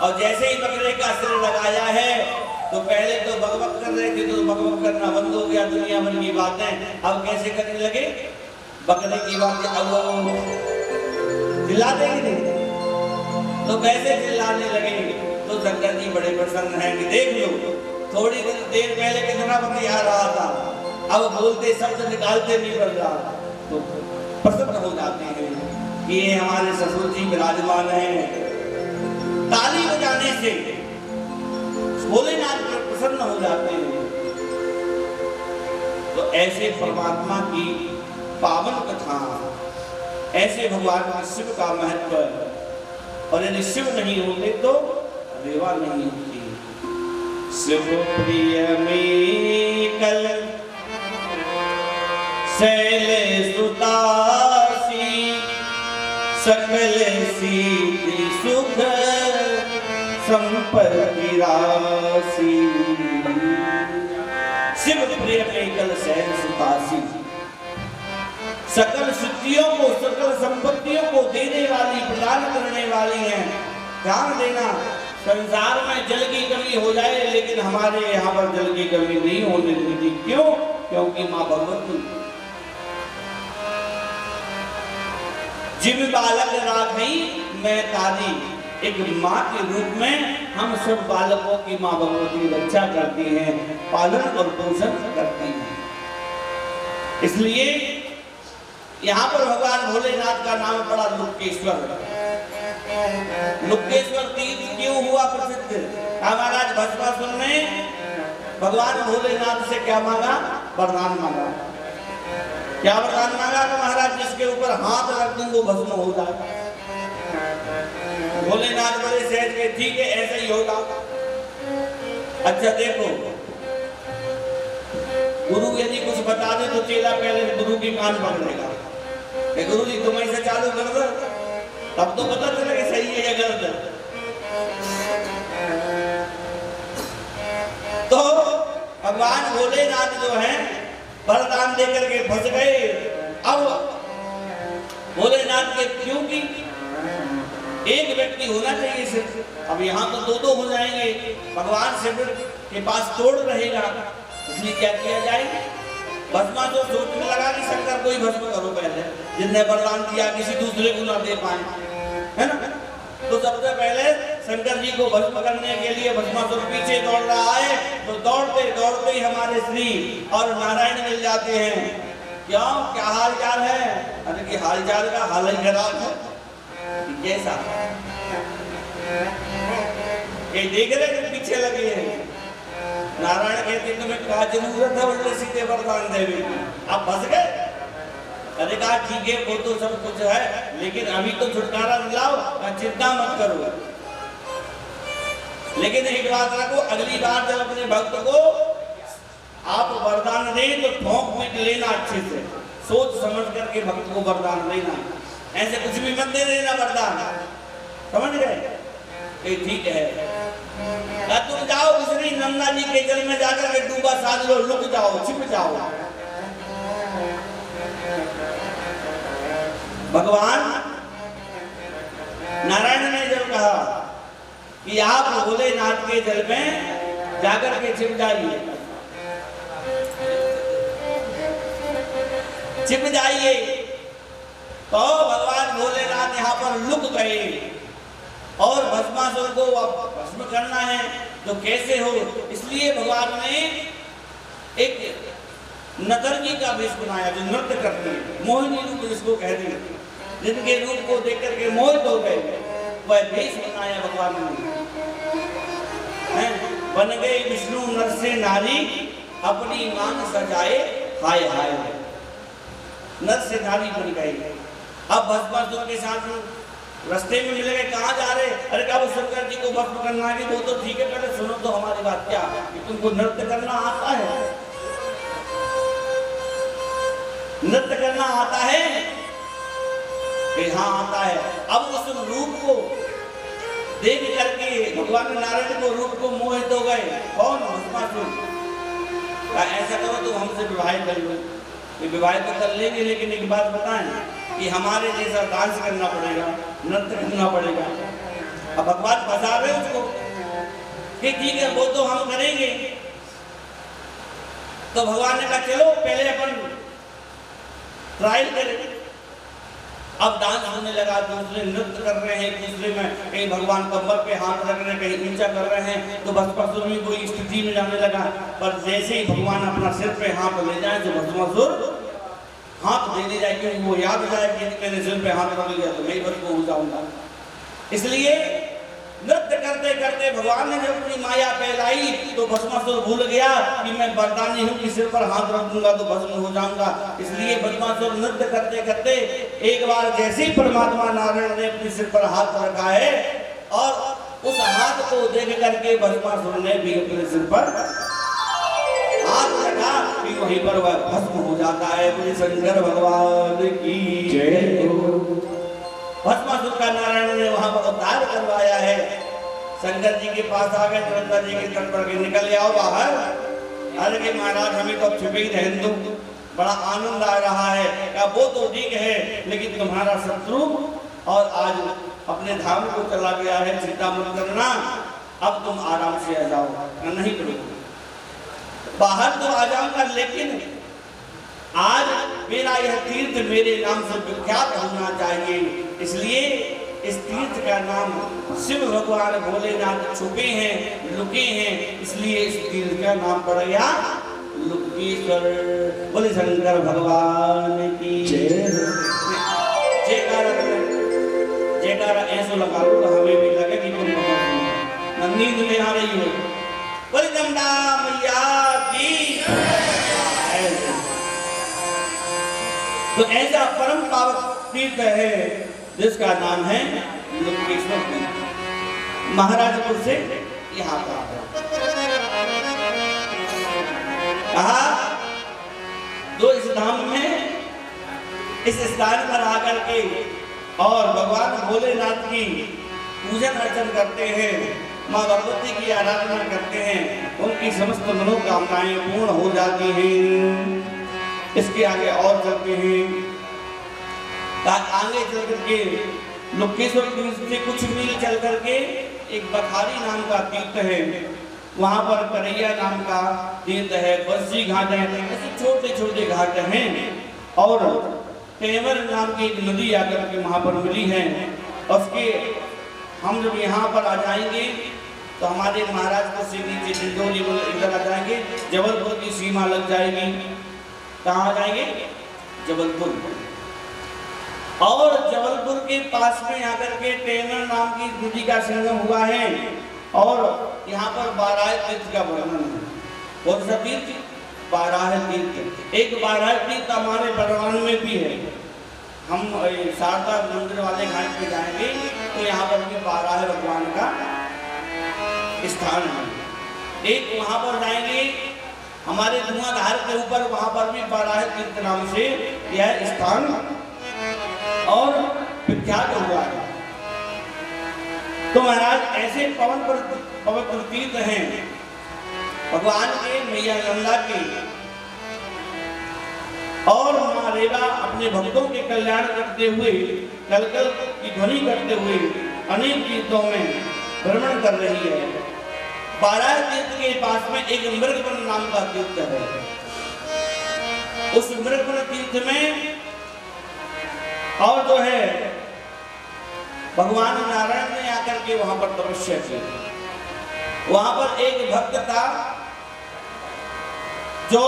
और जैसे ही बकरे का सिर लगाया है तो पहले तो बकबक कर रहे थे, तो बकबक करना बंद हो गया, दुनिया भर की बातें अब कैसे करने लगे? बकरे की बातें अब चिल्ला देंगे, तो कैसे चिल्लाने लगे? तो शंकर जी बड़े प्रसन्न हैं कि देख लो, थोड़ी देर पहले कितना बतिया रहा था, अब बोलते शब्द निकालते नहीं बन रहा, तो प्रसन्न हो जाते हैं कि ये हमारे ससुर जी विराजमान हैं। ताली बजाने से भोलेनाथ प्रसन्न हो जाते हैं। तो ऐसे परमात्मा की पावन कथा, ऐसे भगवान शिव का महत्व, और यदि शिव नहीं होते तो रेवा नहीं होती। शिव प्रिय में कल शैल सुतासी, सकल सिद्धि सुख संपत्ति राशि। शिव प्रिय में कल शैल सुतासी, सकल सिद्धियों को, सकल संपत्तियों को देने वाली, प्रदान करने वाली हैं। ध्यान देना, संसार में जल की कमी हो जाए लेकिन हमारे यहाँ पर जल की कमी नहीं होने देती। क्यों? क्योंकि माँ भगवती जिम बालक राखी मैं तारी, एक माँ के रूप में हम सब बालकों की माँ भगवती रक्षा करती हैं, पालन और पोषण करती हैं। इसलिए यहाँ पर भगवान भोलेनाथ का नाम पड़ा लुक्केश्वर। लुक्केश्वर तीर्थ क्यों हुआ प्रसिद्ध? महाराज भस्मासुर ने भगवान भोलेनाथ से क्या मांगा? वरदान मांगा। क्या वरदान मांगा? तो महाराज जिसके ऊपर हाथ रख दूं वो भस्म हो जाए। भोलेनाथ बड़े सहज के, ठीक है ऐसा ही होगा। अच्छा देखो, गुरु यदि कुछ बता दे तो चेला पहले गुरु की कान पकड़ेगा, गुरु जी तुम ऐसे चालू कर दो, तब तो पता चलेगा सही है या गलत है। तो भगवान भोलेनाथ जो हैं वरदान देकर के फंस गए। अब भोलेनाथ के, क्योंकि एक व्यक्ति होना चाहिए सिर्फ, अब यहाँ तो दो दो हो जाएंगे, भगवान शिव के पास तोड़ रहेगा, इसलिए क्या किया जाए? भस्मा तो सोचने लगा कि शंकर को ही भस्म करो पहले, जिसने वरदान दिया किसी दूसरे को ना दे पाए, है ना? तो सबसे पहले शंकर जी को भस्म करने के लिए भस्मासुर पीछे दौड़ रहा है, तो दौड़ते दौड़ते ही हमारे श्री और नारायण मिल जाते हैं। क्यों, क्या हाल चाल है? अरे कि हाल चाल का हाल ही खराब है। कैसा? ये देख रहे हैं पीछे लगे हैं। नारायण कहते तुम्हें क्या जरूरत है उल्टे सीधे वरदान देवी, आप फंस गए। अरे कहा ठीक है वो तो सब कुछ है, लेकिन अभी तो छुटकारा दिलाओ, चिंता मत करो। लेकिन एक बात रखो, अगली बार जब अपने भक्त को आप वरदान दें तो ठोक पीट लेना, अच्छे से सोच समझ करके भक्त को वरदान देना, ऐसे कुछ भी मत दे देना वरदान, समझ गए? ये ठीक है। तुम जाओ श्री नंदा जी के जल में जाकर के डूबा साध लो, लुक जाओ, छिप जाओ। भगवान नारायण ने जब कहा कि आप भोलेनाथ के जल में जाकर के छिप जाइए, छिप जाइए, तो भगवान भोलेनाथ यहाँ पर लुक गए और भस्मासुर को भस्म करना है तो कैसे हो, इसलिए भगवान ने एक नर्तकी का वेश बनाया जो नृत्य करती है, मोहिनी रूप जिसको कहते हैं, जिनके रूप को देख करके मोहित हो गए, वह वेश बनाया भगवान ने। बन गए विष्णु नर से नारी, अपनी मान सजाए हाय हाय, नर से नारी बन गए। अब भस्मासुर के साथ रास्ते में मिल गए, कहाँ जा रहे? अरे कहा शंकर जी को भस्म करना है, वो तो ठीक है, पहले सुनो तो हमारी बात। क्या कि तुमको नृत्य करना आता है? नृत्य करना आता है? हाँ आता है। अब उस रूप को देख करके भगवान नारायण को रूप को मोहित हो गए। कौन? भस्मासुर। ऐसा करो तो हमसे विवाह कर लो। विवाह तो कर लेंगे, लेकिन एक बात बताएं कि हमारे जैसा डांस करना पड़ेगा, नृत्य करना पड़ेगा। अब भगवान फंसा रहे उसको कि ठीक है वो तो हम करेंगे। तो भगवान ने कहा चलो पहले अपन ट्रायल करें। अब डांस होने लगा, दूसरे नृत्य कर रहे हैं, दूसरे में कहीं भगवान कमर पे हाथ रख रहे हैं, कहीं ऊंचा कर रहे हैं, तो भस्मासुर भी कोई स्थिति में जाने लगा। पर जैसे ही भगवान अपना सिर पे हाथ ले जाए तो भस्मासुर हाथ देने जाए, क्योंकि वो याद जाए कि मैंने सिर पे हाथ रख लिया तो मैं बस को हो जाऊंगा। इसलिए नृत्य करते करते भगवान ने जब अपनी माया फैलाई तो भस्मासुर भूल गया कि मैं वरदानी हूँ कि सिर पर हाथ रख दूंगा तो भस्म हो जाऊंगा। इसलिए भस्मासुर नृत्य करते करते एक बार जैसे ही परमात्मा नारायण ने अपने सिर पर हाथ रखा है और उस हाथ को देख करके भस्मासुर ने भी अपने सिर पर हाथ रखा कि वहीं पर वह भस्म हो जाता है। बोले शंकर भगवान की जय हो। भस्मासुर का नारायण ने वहां पर उद्धार करवाया है। शंकर जी के पास आ गए, नर्मदा जी के तट पर निकल आओ बाहर। अरे के महाराज हमें तो छुपे ही रहने दो, बड़ा आनंद आ रहा है। क्या वो तो ठीक है, लेकिन तुम्हारा शत्रु और आज अपने धाम को चला गया है, चिंता मत करना, अब तुम आराम से आ जाओ। नहीं करो, बाहर तो आ जाऊंगा, लेकिन आज मेरा यह तीर्थ मेरे नाम से विख्यात होना चाहिए। इसलिए इस तीर्थ का नाम शिव भगवान भोलेनाथ छुपे हैं, लुके हैं, इसलिए इस तीर्थ का नाम पड़ गया लुकेश्वर। बोले शंकर भगवान की जयकारा ऐसा लगा लो हमें भी लगे कि तुम नींद में आ रही हो। बोले जमना मैया की। तो ऐसा परम पावन तीर्थ है जिसका नाम है लुकेश्वर तीर्थ, महाराजपुर से यहाँ पर कहा। तो इस धाम में इस स्थान पर आकर के और भगवान भोलेनाथ की पूजन अर्चन करते हैं, माँ भगवती की आराधना करते हैं, उनकी समस्त मनोकामनाएं पूर्ण हो जाती हैं। इसके आगे और चलते हैं, आगे चल करके लुकेश्वर तीर्थ से कुछ मील चल करके एक बखारी नाम का तीर्थ है, वहां पर करैया नाम का तीर्थ है, बस्सी घाट है, ऐसे छोटे छोटे घाट हैं। और तेवर नाम की एक नदी आकर के वहां पर मिली है। उसके हम जब यहाँ पर आ जाएंगे तो हमारे महाराजपुर से नीचे डिंडोली इधर आ जाएंगे, जबलपुर की सीमा लग जाएगी। कहाँ आ जाएंगे? जबलपुर। और जबलपुर के पास में आकर के टेनर नाम की नदी का संगम हुआ है और यहाँ पर बारह तीर्थ का वर्णन है। कौन सा तीर्थ? बारह तीर्थ। एक बारह तीर्थ हमारे बड़वान में भी है। हम शारदा मंदिर वाले घाट पे जाएंगे तो यहाँ पर भी बारह भगवान का स्थान है। एक वहाँ पर जाएंगे हमारे धुआंधार के ऊपर, वहाँ पर भी बारह तीर्थ नाम से यह स्थान और विख्यात हुआ है। तो महाराज ऐसे पवित्र तीर्थ हैं भगवान के, मैया नंदा के और माँ रेवा अपने भक्तों के कल्याण करते हुए, कलकल की ध्वनि करते हुए अनेक तीर्थों में भ्रमण कर रही है। बारह तीर्थ के पास में एक मृगवन नाम का तीर्थ है। उस मृगवन तीर्थ में और जो है भगवान नारायण ने आकर के वहां पर तपस्या की। वहां पर एक भक्त था जो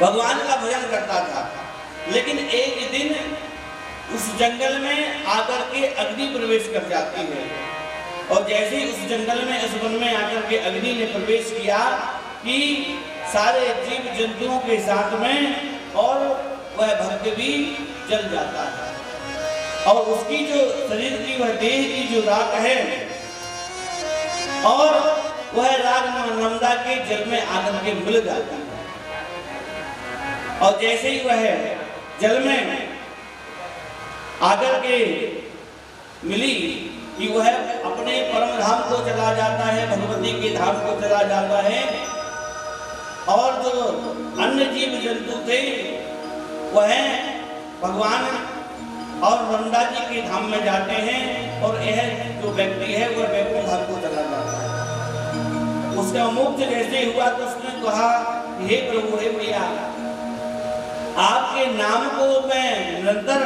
भगवान का भजन करता था, लेकिन एक दिन उस जंगल में आकर के अग्नि प्रवेश कर जाती है। और जैसे ही उस जंगल में, इस वन में आकर के अग्नि ने प्रवेश किया कि सारे जीव जंतुओं के साथ में और वह भक्त भी जल जाता है। और उसकी जो शरीर की, वह देह की जो राख है और वह राख मां नंदा के जल में आकर के मिल जाती है। और जैसे ही वह जल में आकर के मिली कि वह अपने परम धाम को चला जाता है, भगवती के धाम को चला जाता है। और जो अन्य जीव जंतु थे वह भगवान और नंदा जी के धाम में जाते हैं और यह जो व्यक्ति है वह वैकुंठ धाम को चला जाता है। उसका मोक्ष जैसे हुआ तो उसने कहा, हे प्रभु, हे भैया, आपके नाम को मैं निरंतर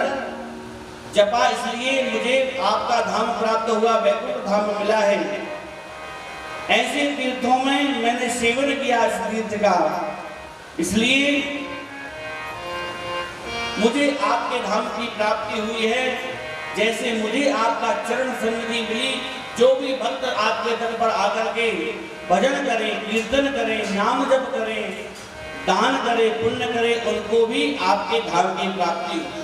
जपा, इसलिए मुझे आपका धाम प्राप्त हुआ, वैकुंठ धाम मिला है। ऐसे तीर्थों में मैंने सेवन किया इस तीर्थ का, इसलिए मुझे आपके धाम की प्राप्ति हुई है। जैसे मुझे आपका चरण सन्निधि मिली, जो भी भक्त आपके दर पर आकर के भजन करें, कीर्तन करें, नाम जप करें, दान करें, पुण्य करें, उनको भी आपके धाम की प्राप्ति हो।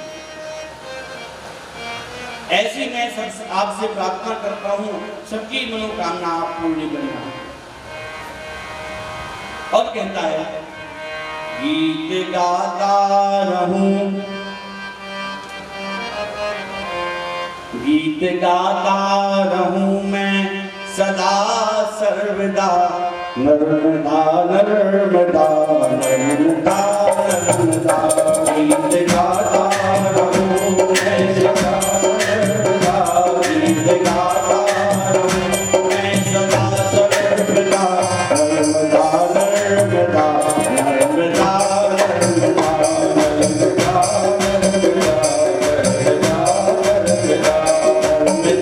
ऐसी मैं आपसे प्रार्थना करता हूँ, सबकी मनोकामना आप पूर्ण करना। और कहता है, गीत गाता रहूं, गीत गाता रहूं मैं सदा सर्वदा, नर्मदा नर्मदा नर्मदा नर्मदा। गीत गाता रहूं मैं सदा सर्वदा, गीत गाता रहूं मैं सदा सर्वदा, नर्मदा नर्मदा नर्मदा नर्मदा नर्मदा नर्मदा।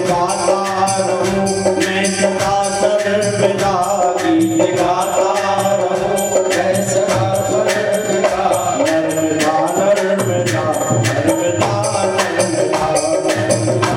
गाता रहूं मैं सदा सर्वदा, गीत गाता रहूं मैं सदा सर्वदा। नर्मदा नर्मदा नर्मदा नर्मदा।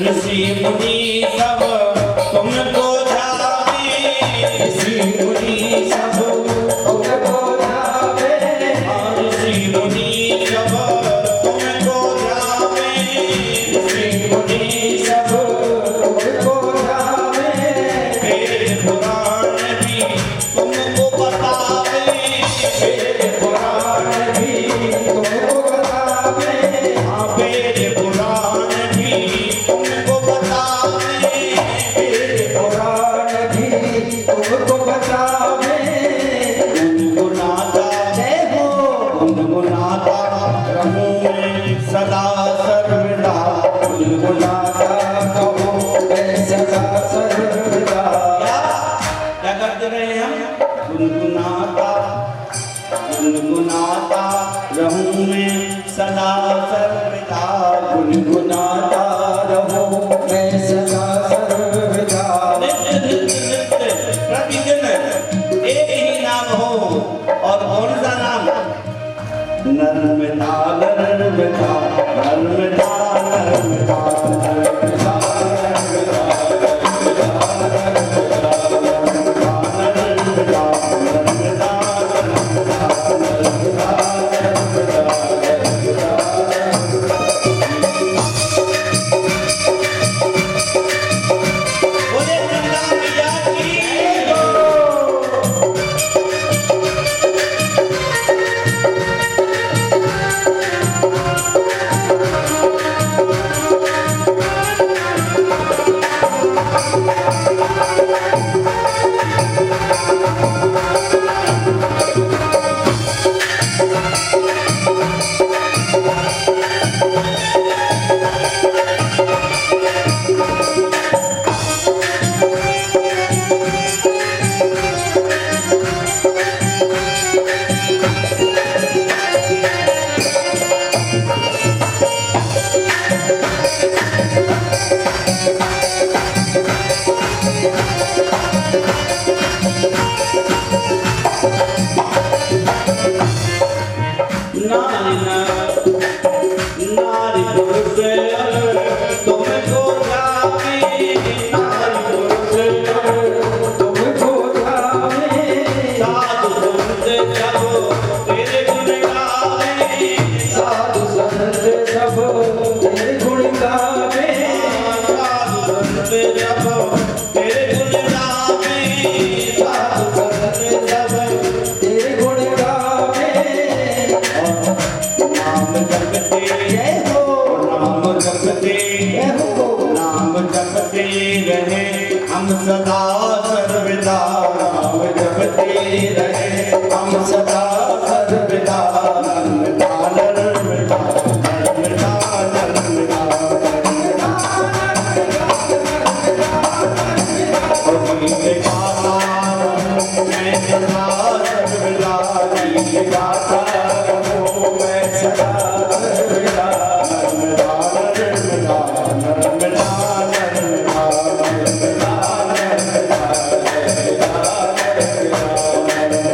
ऋषि मुनि सब तुमको जावे, ऋषि मुनि सब तुमको जावे। ऋषि मुनि सब तुमको जावे, ऋषि मुनि सब तुमको जावे। वेद पुराण भी तुमको बतावे, वेद पुराण भी तुमको बतावे। हाँ वेद पुराण भी तुमको बतावे, वेद पुराण भी तुमको बतावे। गुनगुनाता जय हो गुनगुनाता रहूं मैं सदा सर्वदा, गुनगुनाता कहो मैं सदा सर्वदा। क्या करते रहे हम? गुनगुनाता गुनगुनाता रहूं मैं सदा सर्वदा, गुनगुनाता रहो मैं सदा सर्वदा। नित्य नित्य नित्य प्रतिदिन एक ही नाम हो, और कौन सा नाम? नर्मदा नर्मदा नर्मदा नर्मदा नर्मदा बोले गंगा मैया की। नारी पुरुष तुमको जावे, नारी पुरुष तुमको जावे। साधु संत सब तेरे गुण गावे, साधु संत सब तेरे गुण गावे। साधु संत सब तेरे गुण गावे, साधु संत सब तेरे गुण गावे। नाम जपते जय हो नाम जपते जय हो नाम जपते रहे हम सदा सर्वदा, नाम जपते रहे हम सदा सर्वदा। नर्मदा नर्मदा नर्मदा नर्मदा गीत गाता रहूं मैं सदा सर्वदा, गीत गाता रहूं मैं सदा सर्वदा, नर्मदा नर्मदा नर्मदा नर्मदा नर्मदा नर्मदा नर्मदा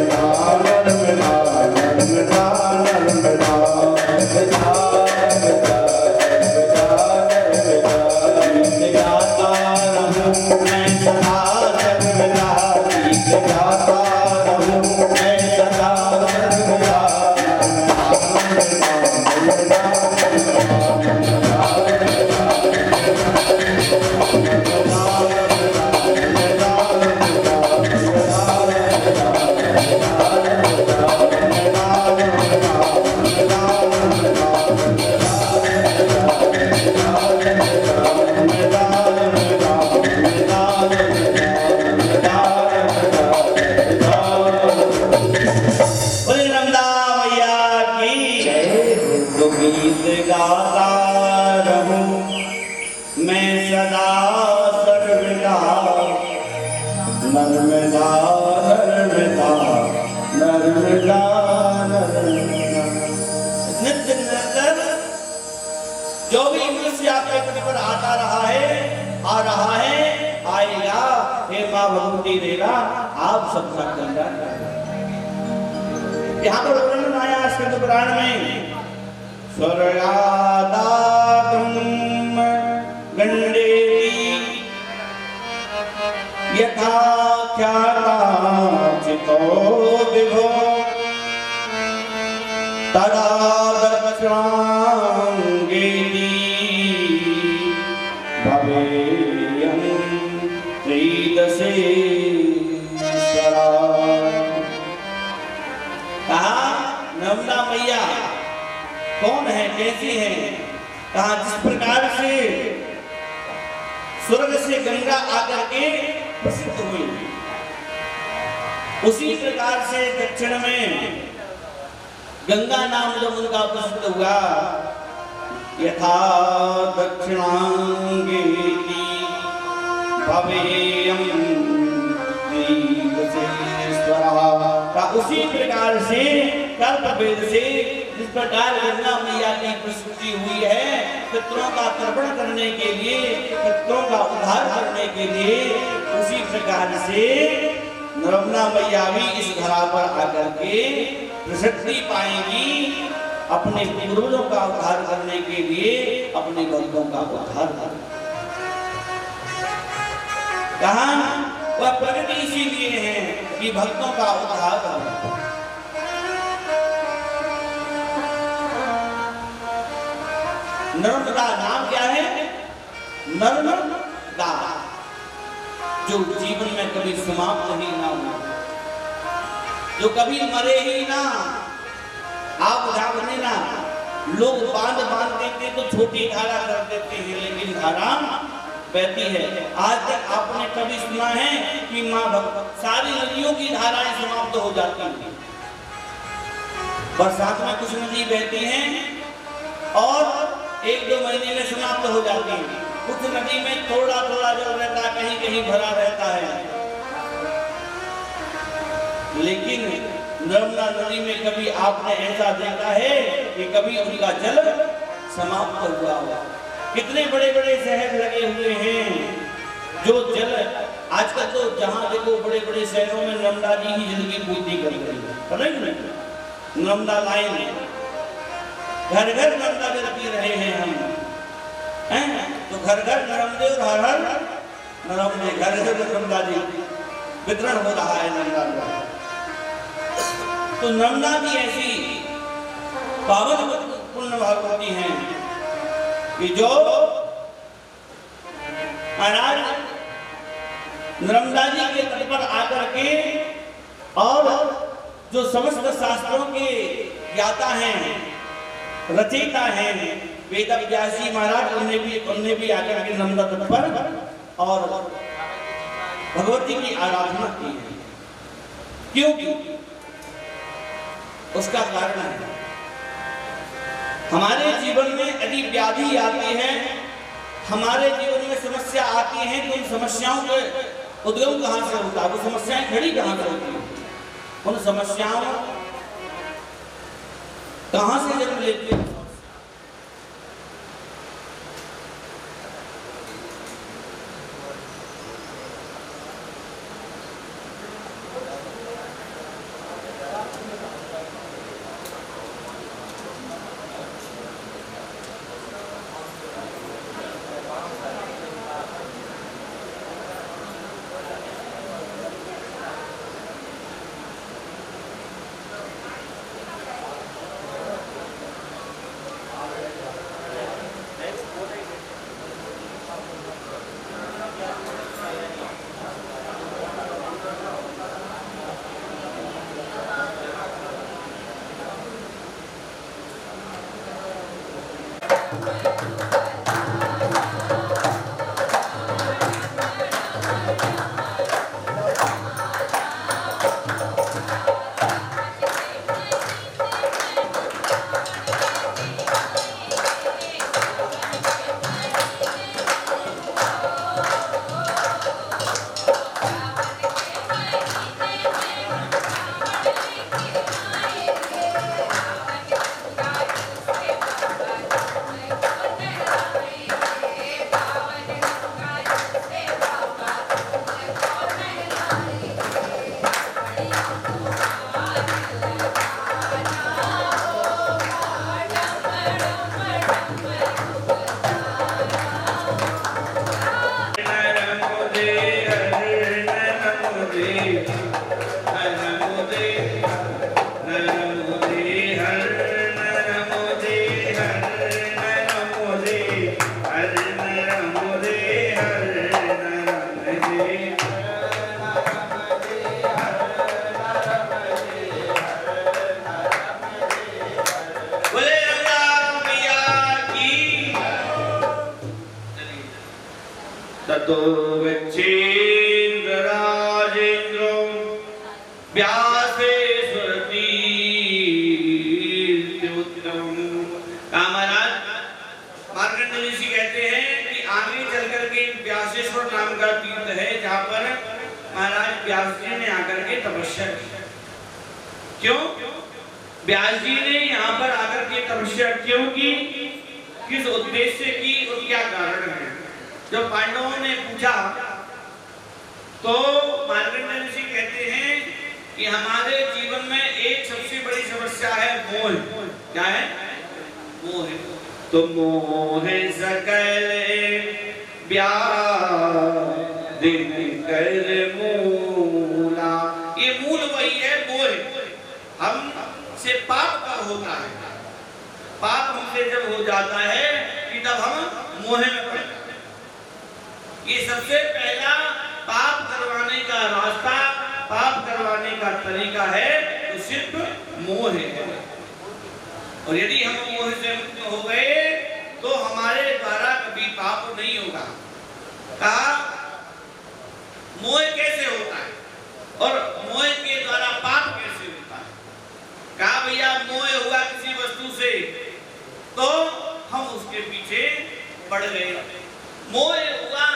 मैं सदा सर्वदा नर्मदा नर्मदा नर्मदा नर्मदा। नित्य निरंतर जो भी मनुष्य आपके पृथ्वी पर आता रहा है, आ रहा है, आएगा, हे मां भगवती रेला आप सबका कल्याण करें। यहाँ पर वर्णन आया स्कंद पुराण में, स्वर्गादातम गंडेति यथा ख्याता चितो विभो तदा दक्षिणांगेति भवेयं त्रिदशेश्वरा। कहा नर्मदा मैया कौन है, कैसी है? कहा जिस प्रकार से स्वर्ग से गंगा आकर के प्रसिद्ध हुई, उसी प्रकार से दक्षिण में गंगा नाम जब उनका प्रसिद्ध हुआ, यथा दक्षिणांगेति भवेयं त्रिदशेश्वरा। उसी प्रकार से कल्पवेद से जिस प्रकार गंगा मैया की प्रसिद्धि हुई है, पितरों का तर्पण करने के लिए, पितरों का उद्धार करने के लिए, उसी प्रकार से नर्मदा मैया भी इस धरा पर आकर के प्रसिद्धि पाएंगी, अपने पूर्वजों का उद्धार करने के लिए, अपने भक्तों का उद्धार करने। कहा वह प्रगति इसीलिए है कि भक्तों का उद्धार करना। नर्मदा नाम क्या है? नर्मदा, जो जीवन में कभी समाप्त ही ना हो, जो कभी मरे ही ना, आप जाने ना। लोग बांध देते तो छोटी धारा कर देते हैं, लेकिन धारा बहती है। आज तक आपने कभी सुना है कि माँ सारी नदियों की धाराएं समाप्त हो जाती हैं? बरसात में कुछ नदी बहती हैं और 1-2 महीने में समाप्त हो जाती है। कुछ नदी में थोड़ा थोड़ा जल रहता है, कहीं कहीं भरा रहता है। लेकिन नर्मदा नदी में कभी आपने ऐसा देखा है कि कभी उनका जल समाप्त हुआ हो? कितने बड़े बड़े शहर लगे हुए हैं जो जल, आजकल तो जहां देखो बड़े बड़े शहरों में नर्मदा जी ही जल की पूर्ति कर रही है। नर्मदा लाइन, घर घर नर्मदा जल पी रहे हैं हम, हैं? तो घर घर नर्मदे और हर हर नर्मदे, घर घर नर्मदा जी वितरण हो रहा है नर्मदा का। तो नर्मदा भी ऐसी पावन पुण्य भगवती हैं कि जो महाराज नर्मदा जी के तट पर आकर के, और जो समस्त शास्त्रों के ज्ञाता हैं, रचयिता हैं, वेद व्यास जी महाराज, उनने भी आकर के नर्मदा तट पर और भगवती की आराधना की है। क्योंकि उसका कारण है, हमारे जीवन में यदि व्याधि आती है, हमारे जीवन में समस्या आती है, तो उन समस्याओं के उद्गम कहां से होता है? वो समस्याएं खड़ी कहां से होती है? उन समस्याओं कहां से जन्म लेती है? ततो गच्छेन्द्रराजेन्द्रो व्यासेश्वरतीर्थोत्तम। कहा महाराज, मार्कंडेय ऋषि कहते हैं कि आगे चल करके व्यासेश्वर नाम का तीर्थ है जहां पर महाराज व्यास जी ने आकर के तपस्या की। क्यों व्यास जी ने यहाँ पर आकर के तपस्या क्यों की, किस उद्देश्य की और क्या कारण है? जब पांडवों ने पूछा तो मार्कंडेय ऋषि कहते हैं कि हमारे जीवन में एक सबसे बड़ी समस्या है मोह। क्या है? मोह। तो मोह सकल व्याधि कर मूला, ये मूल वही है मोह। हम से पाप का होता है, पाप हमसे जब हो जाता है कि तब हम मोह में पड़ते हैं। ये सबसे पहला पाप करवाने का रास्ता, पाप करवाने का तरीका है तो सिर्फ मोह है। और यदि हम मोह से मुक्त हो गए तो हमारे द्वारा कभी पाप नहीं होगा। कहा मोह कैसे होता है और मोह के द्वारा पाप कैसे होता है? कहा भैया मोह हुआ किसी वस्तु से तो हम उसके पीछे पड़ गए। मोह हुआ,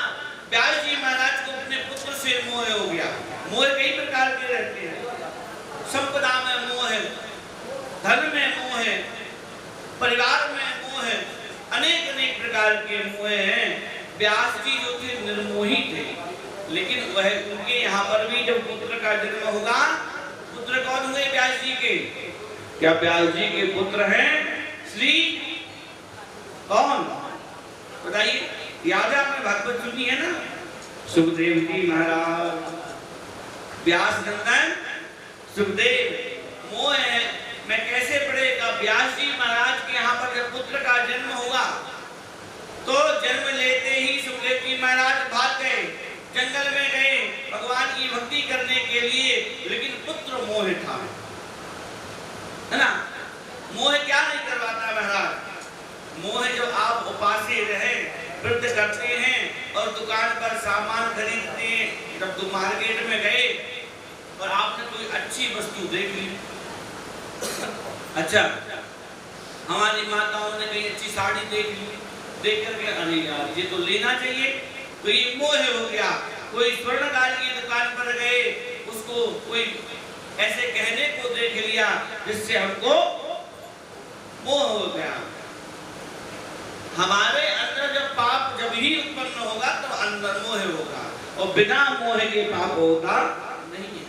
व्यास जी महाराज को अपने पुत्र से मोह हो गया। मोह कई प्रकार के रहते हैं, संपदा में मोह है, धन में मोह है, परिवार में मोह है, अनेक अनेक प्रकार के मोह हैं। व्यास जी जो थे निर्मोही थे, लेकिन वह उनके यहाँ पर भी जब पुत्र का जन्म होगा, पुत्र कौन हुए व्यास जी के? क्या व्यास जी के पुत्र हैं श्री कौन बताइए? याद है आपने भागवत सुनी है ना? सुखदेव जी महाराज, व्यास नंदन सुखदेव। मोह है मैं कैसे पढ़ेगा? व्यास जी महाराज के यहाँ पर जब पुत्र का जन्म होगा तो जन्म लेते ही सुखदेव जी महाराज भाग गए, जंगल में गए भगवान की भक्ति करने के लिए, लेकिन पुत्र मोह था, है ना? मोह क्या नहीं करवाता महाराज? मोह जो आप उपासे रहे, व्रत करते हैं और दुकान पर सामान खरीदते हैं, जब तुम मार्केट में गए और आपने कोई अच्छी वस्तु देख ली, अच्छा हमारी माताओं ने कहीं अच्छी साड़ी देख ली, देख करके अरे यार ये तो लेना चाहिए, तो ये मोह हो गया। कोई स्वर्णकार की दुकान पर गए, उसको कोई ऐसे कहने को देख लिया जिससे हमको मोह हो गया। हमारे अंदर जब पाप जब ही उत्पन्न होगा तो अंदर मोह होगा, और बिना मोह के पाप होगा नहीं है।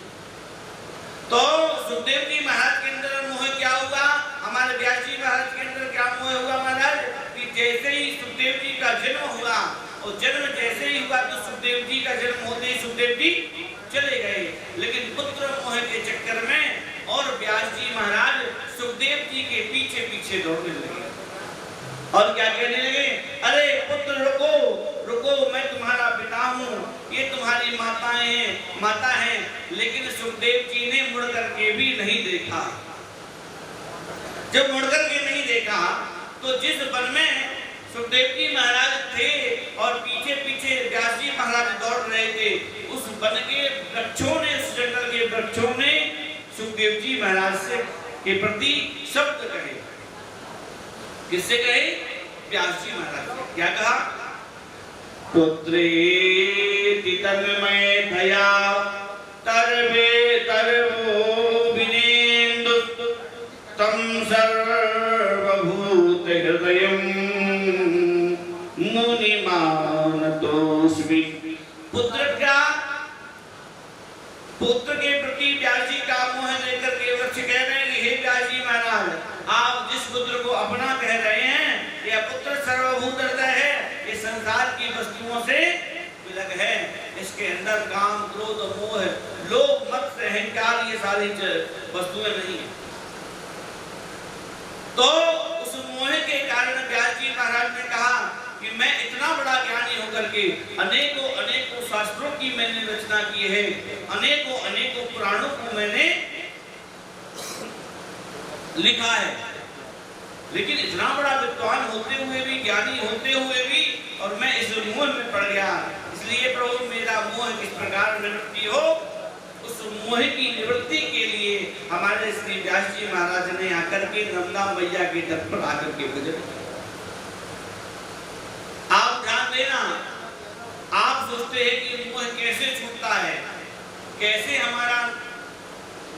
तो सुखदेव जी महाराज के अंदर मोह क्या होगा? हमारे व्यास जी महाराज के अंदर क्या मोह होगा महाराज? कि जैसे ही सुखदेव जी का जन्म हुआ, और जन्म जैसे ही हुआ तो सुखदेव जी का जन्म होते ही सुखदेव जी चले गए, लेकिन पुत्र मोह के चक्कर में और व्यास जी महाराज सुखदेव जी के पीछे पीछे दौड़ने लगे और क्या कहने लगे? अरे पुत्र रुको रुको, मैं तुम्हारा पिता हूँ, ये तुम्हारी माता है। लेकिन सुखदेव जी ने मुड़ करके भी नहीं देखा। जब मुड़ करके नहीं देखा तो जिस वन में सुखदेव जी महाराज थे और पीछे पीछे व्यास जी महाराज दौड़ रहे थे, उस वन के वृक्षों ने, उस जंगल के वृक्षों ने सुखदेव जी महाराज से के प्रति शब्द कहे। किससे कहे? व्यास जी महाराज ने। क्या कहा? पुत्रेति तन्मयतया तरवे तरवो विनेन्दु तं सर्वभूत हृदयं मुनिमानतोऽस्मि। पुत्र क्या? पुत्र के प्रति व्यास जी का मोह लेकर के वृक्ष कह रहे हैं, हे व्यास जी महाराज, आप जिस पुत्र को अपना कह रहे हैं, यह पुत्र सर्वभूत हृदय है, ये संसार की वस्तुओं से विलग है, इसके अंदर काम, क्रोध, मोह, लोभ, मत्स्य, अहंकार, ये सारी वस्तुएं नहीं है। तो उस मोह के कारण व्यास जी महाराज ने कहा कि मैं इतना बड़ा ज्ञानी होकर के अनेकों अनेकों शास्त्रों की मैंने रचना की है, अनेकों अनेकों पुराणों को मैंने लिखा है, लेकिन इतना बड़ा विद्वान होते हुए भी, ज्ञानी होते हुए भी, और मैं इस मोह में पड़ गया, इसलिए प्रभु मेरा मोह किस प्रकार निवृत्ति हो, उस मोह की निवृत्ति के लिए हमारे श्री व्यास जी महाराज ने आकर के नर्मदा मैया के तट पर आकर के भजन किया। आप ध्यान देना, आप सोचते हैं कि मोह कैसे छूटता है, कैसे हमारा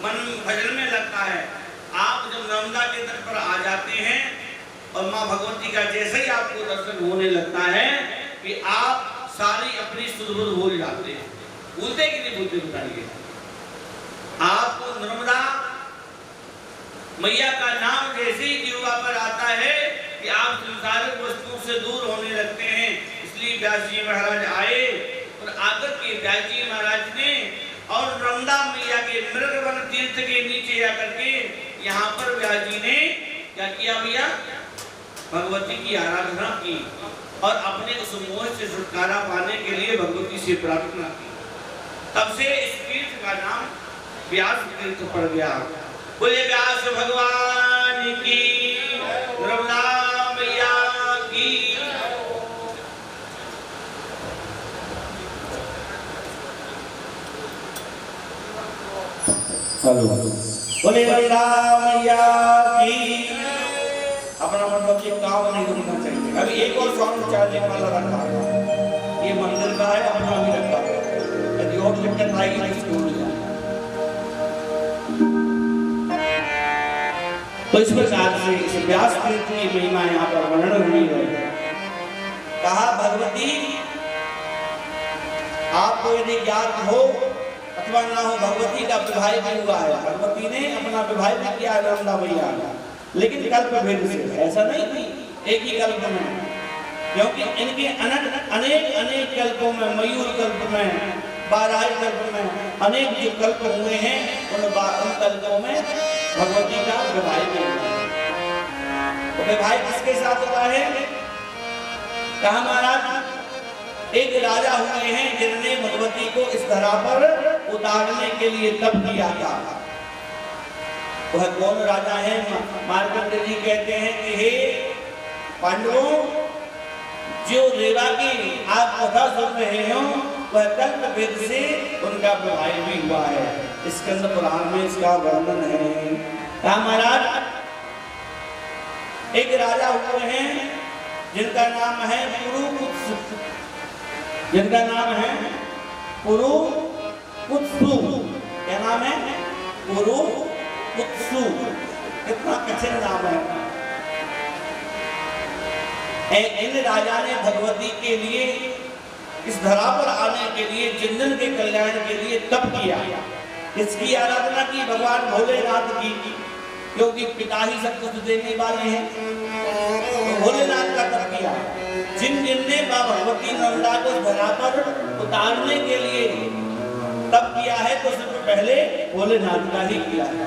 मन भजन में लगता है। आप जब नर्मदा के तट पर आ जाते हैं और माँ भगवती का जैसे ही आपको दर्शन होने लगता है कि आप सारी अपनी सुध बुध भूल जाते हैं। भूलते कि नहीं भूलते बताइए? आपको नर्मदा मैया का नाम जैसे ही जीवा पर आता है कि आप संसारिक वस्तुओं से दूर होने लगते हैं। इसलिए व्यास जी महाराज आए और आकर के व्यास जी महाराज ने और नर्मदा मैया के मृगवन तीर्थ के नीचे आकर के यहाँ पर व्यास जी ने क्या किया भैया? भगवती की आराधना की और अपने उस मोह से छुटकारा पाने के लिए भगवती से प्रार्थना की। तब से इस तीर्थ का नाम व्यास तीर्थ पड़ गया। बोले व्यास भगवान की, नर्मदा मैया की। हेलो, बोले नर्मदा मैया की। अपना मतलब ये काम नहीं करना चाहिए। अभी एक और सॉन्ग चार्जिंग वाला रखा है, ये मंदिर का है, अपना भी रखा है। यदि और दिक्कत आएगी तो इसको उड़ जाए। तो इस प्रकार से इस व्यास तीर्थ की महिमा यहाँ पर वर्णन हुई है। कहा भगवती आपको यदि ज्ञात हो अथवा ना हो, भगवती का विवाह भी हुआ है। भगवती ने अपना विवाह भी किया नर्मदा मैया, लेकिन कल्प भेद से, ऐसा नहीं कि एक ही कल्प में, क्योंकि इनके अनेक अनेक कल्पों में, मयूर कल्प में, बाराही कल्प में, अनेक जो कल्प हुए हैं उन कल्पों में भगवती का विवाह भी हुआ। तो विवाह किसके साथ हुआ है? कहा महाराज एक राजा हुए हैं जिन्होंने भगवती को इस धरा पर उतारने के लिए तप किया था। वह कौन राजा है? मार्कंडेय जी कहते हैं कि हे पांडवों, जो रेवा की आप कथा सुन रहे हो वह कल्प भेद से उनका विवाह भी हुआ है। स्कंद पुराण में इसका वर्णन है। कहा महाराज एक राजा हुए हैं जिनका नाम है पुरुकुत्सु, जिनका नाम है पुरुकुत्सु। क्या नाम है? पुरुकुत्सु। कितना कठिन नाम है। इन राजा ने भगवती के लिए इस धरा पर आने के लिए, जिंदन के कल्याण के लिए तप किया। इसकी आराधना की भगवान भोलेनाथ की, क्योंकि पिता ही सब कुछ देने वाले हैं। तो भोलेनाथ का तप किया। जिन ने मां भगवती नर्मदा को धरा पर उतारने के लिए तप किया है तो सबसे पहले भोलेनाथ का ही किया है।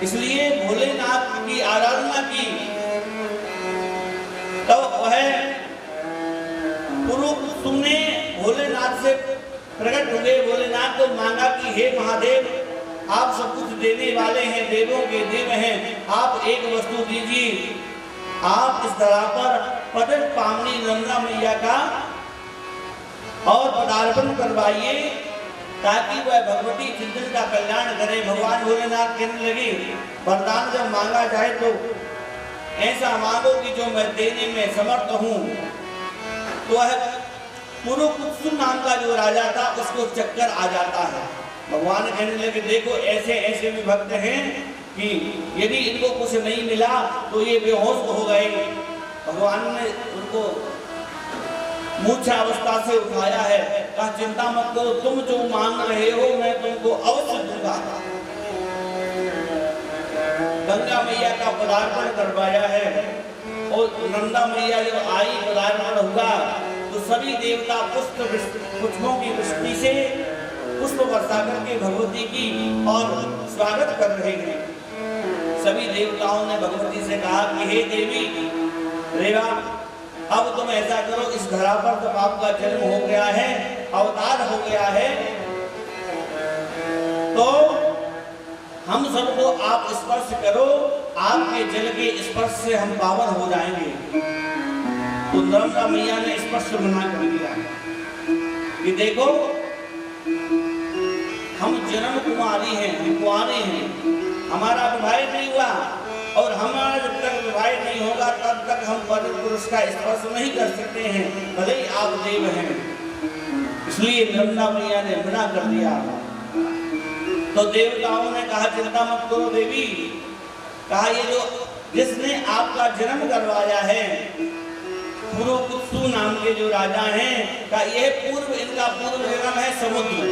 इसलिए भोलेनाथ की आराधना की। तो वह पुरुकुत्सु ने भोलेनाथ से प्रकट हुए, भोलेनाथ को मांगा कि हे महादेव, आप सब कुछ देने वाले हैं, देवों के देव हैं, आप एक वस्तु दीजिए। आप इस धरा पर पतित पावनी नर्मदा मैया का और पदार्पण करवाइए ताकि वह भगवती चिंतन का कल्याण करे। भगवान भोलेनाथ कहने लगे वरदान जब मांगा जाए तो ऐसा मांगो कि जो मैं देने में समर्थ हूँ। तो वह पुरुकुत्सु नाम का जो राजा था उसको चक्कर आ जाता है। भगवान कहने लगे देखो ऐसे ऐसे भी भक्त हैं कि यदि इनको कुछ नहीं मिला तो ये बेहोश हो गए। भगवान ने उनको मूर्छा अवस्था से उठाया है। कहा चिंता मत करो, तुम जो मांग रहे हो मैं तुमको अवश्य दूंगा। गंगा मैया का पदार्पण करवाया है और नर्मदा मैया जब आई पदार्पण हुआ तो सभी देवता पुष्पों की वृष्टि से पुष्प वर्षा करके भगवती की और स्वागत कर रहे हैं। सभी देवताओं ने भगवती से कहा कि हे देवी रेवा, अब तुम ऐसा करो, इस धरा पर जब आपका जन्म हो गया है, अवतार हो गया है, तो हम सबको आप स्पर्श करो, आपके जल के स्पर्श से हम पावन हो जाएंगे। तो नर्मदा मैया ने स्पष्ट मना कर दिया कि देखो हम जन्म कुमारी हैं, हम कुंवारे हैं, हमारा विवाह नहीं हुआ और हमारा जब तक विवाह नहीं होगा तब तक हम परम पुरुष का स्पर्श नहीं कर सकते हैं, भले ही आप देव हैं। इसलिए नर्मदा मैया ने मना कर दिया। तो देवताओं ने कहा चिंता मत करो देवी, कहा ये जो जिसने आपका जन्म करवाया है पुरुकुत्सु नाम के जो राजा हैं, का यह इनका पूर्व जन्म है समुद्र।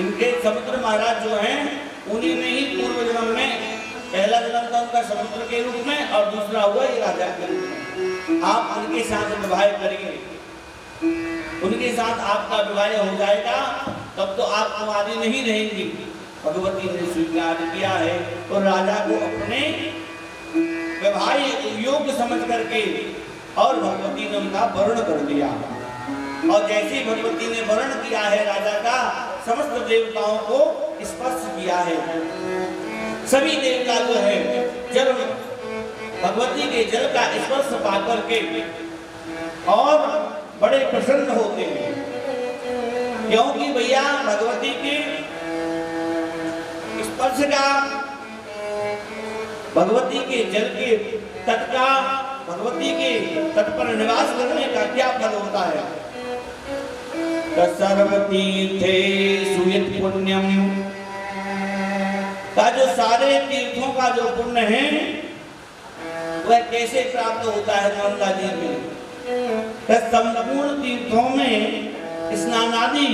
इनके समुद्र महाराज जो हैं उन्हीं ने ही पूर्व जन्म में पहला जन्म था उनका समुद्र के रूप में और दूसरा हुआ ये राजा के रूप में। आप उनके साथ विवाह करेंगे, उनके साथ आपका विवाह हो जाएगा, तब तो आप कुमारी नहीं रहेंगी। भगवती ने स्वीकार किया है और राजा को अपने विवाह योग्य समझ करके और भगवती ने उनका वर्ण कर दिया। और जैसे ही भगवती ने वर्ण किया है राजा का, समस्त देवताओं को स्पर्श किया है। सभी देवता जो है जल भगवती के जल का स्पर्श पाकर के और बड़े प्रसन्न होते हैं, क्योंकि भैया भगवती के स्पर्श का, भगवती के जल के तट का, भगवती के तट पर निवास करने का क्या फल होता है। सर्वतीर्थे सुयत पुण्यम, का जो सारे तीर्थों का जो पुण्य है वह कैसे प्राप्त होता है नर्मदा जी में। संपूर्ण तीर्थों में स्नान आदि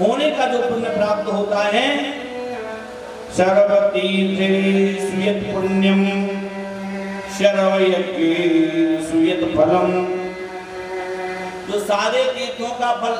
होने का जो पुण्य प्राप्त होता है, सर्वतीर्थे सुयत पुण्यम शरवयज्ञे सुयत फलम, जो सारे तीर्थों का फल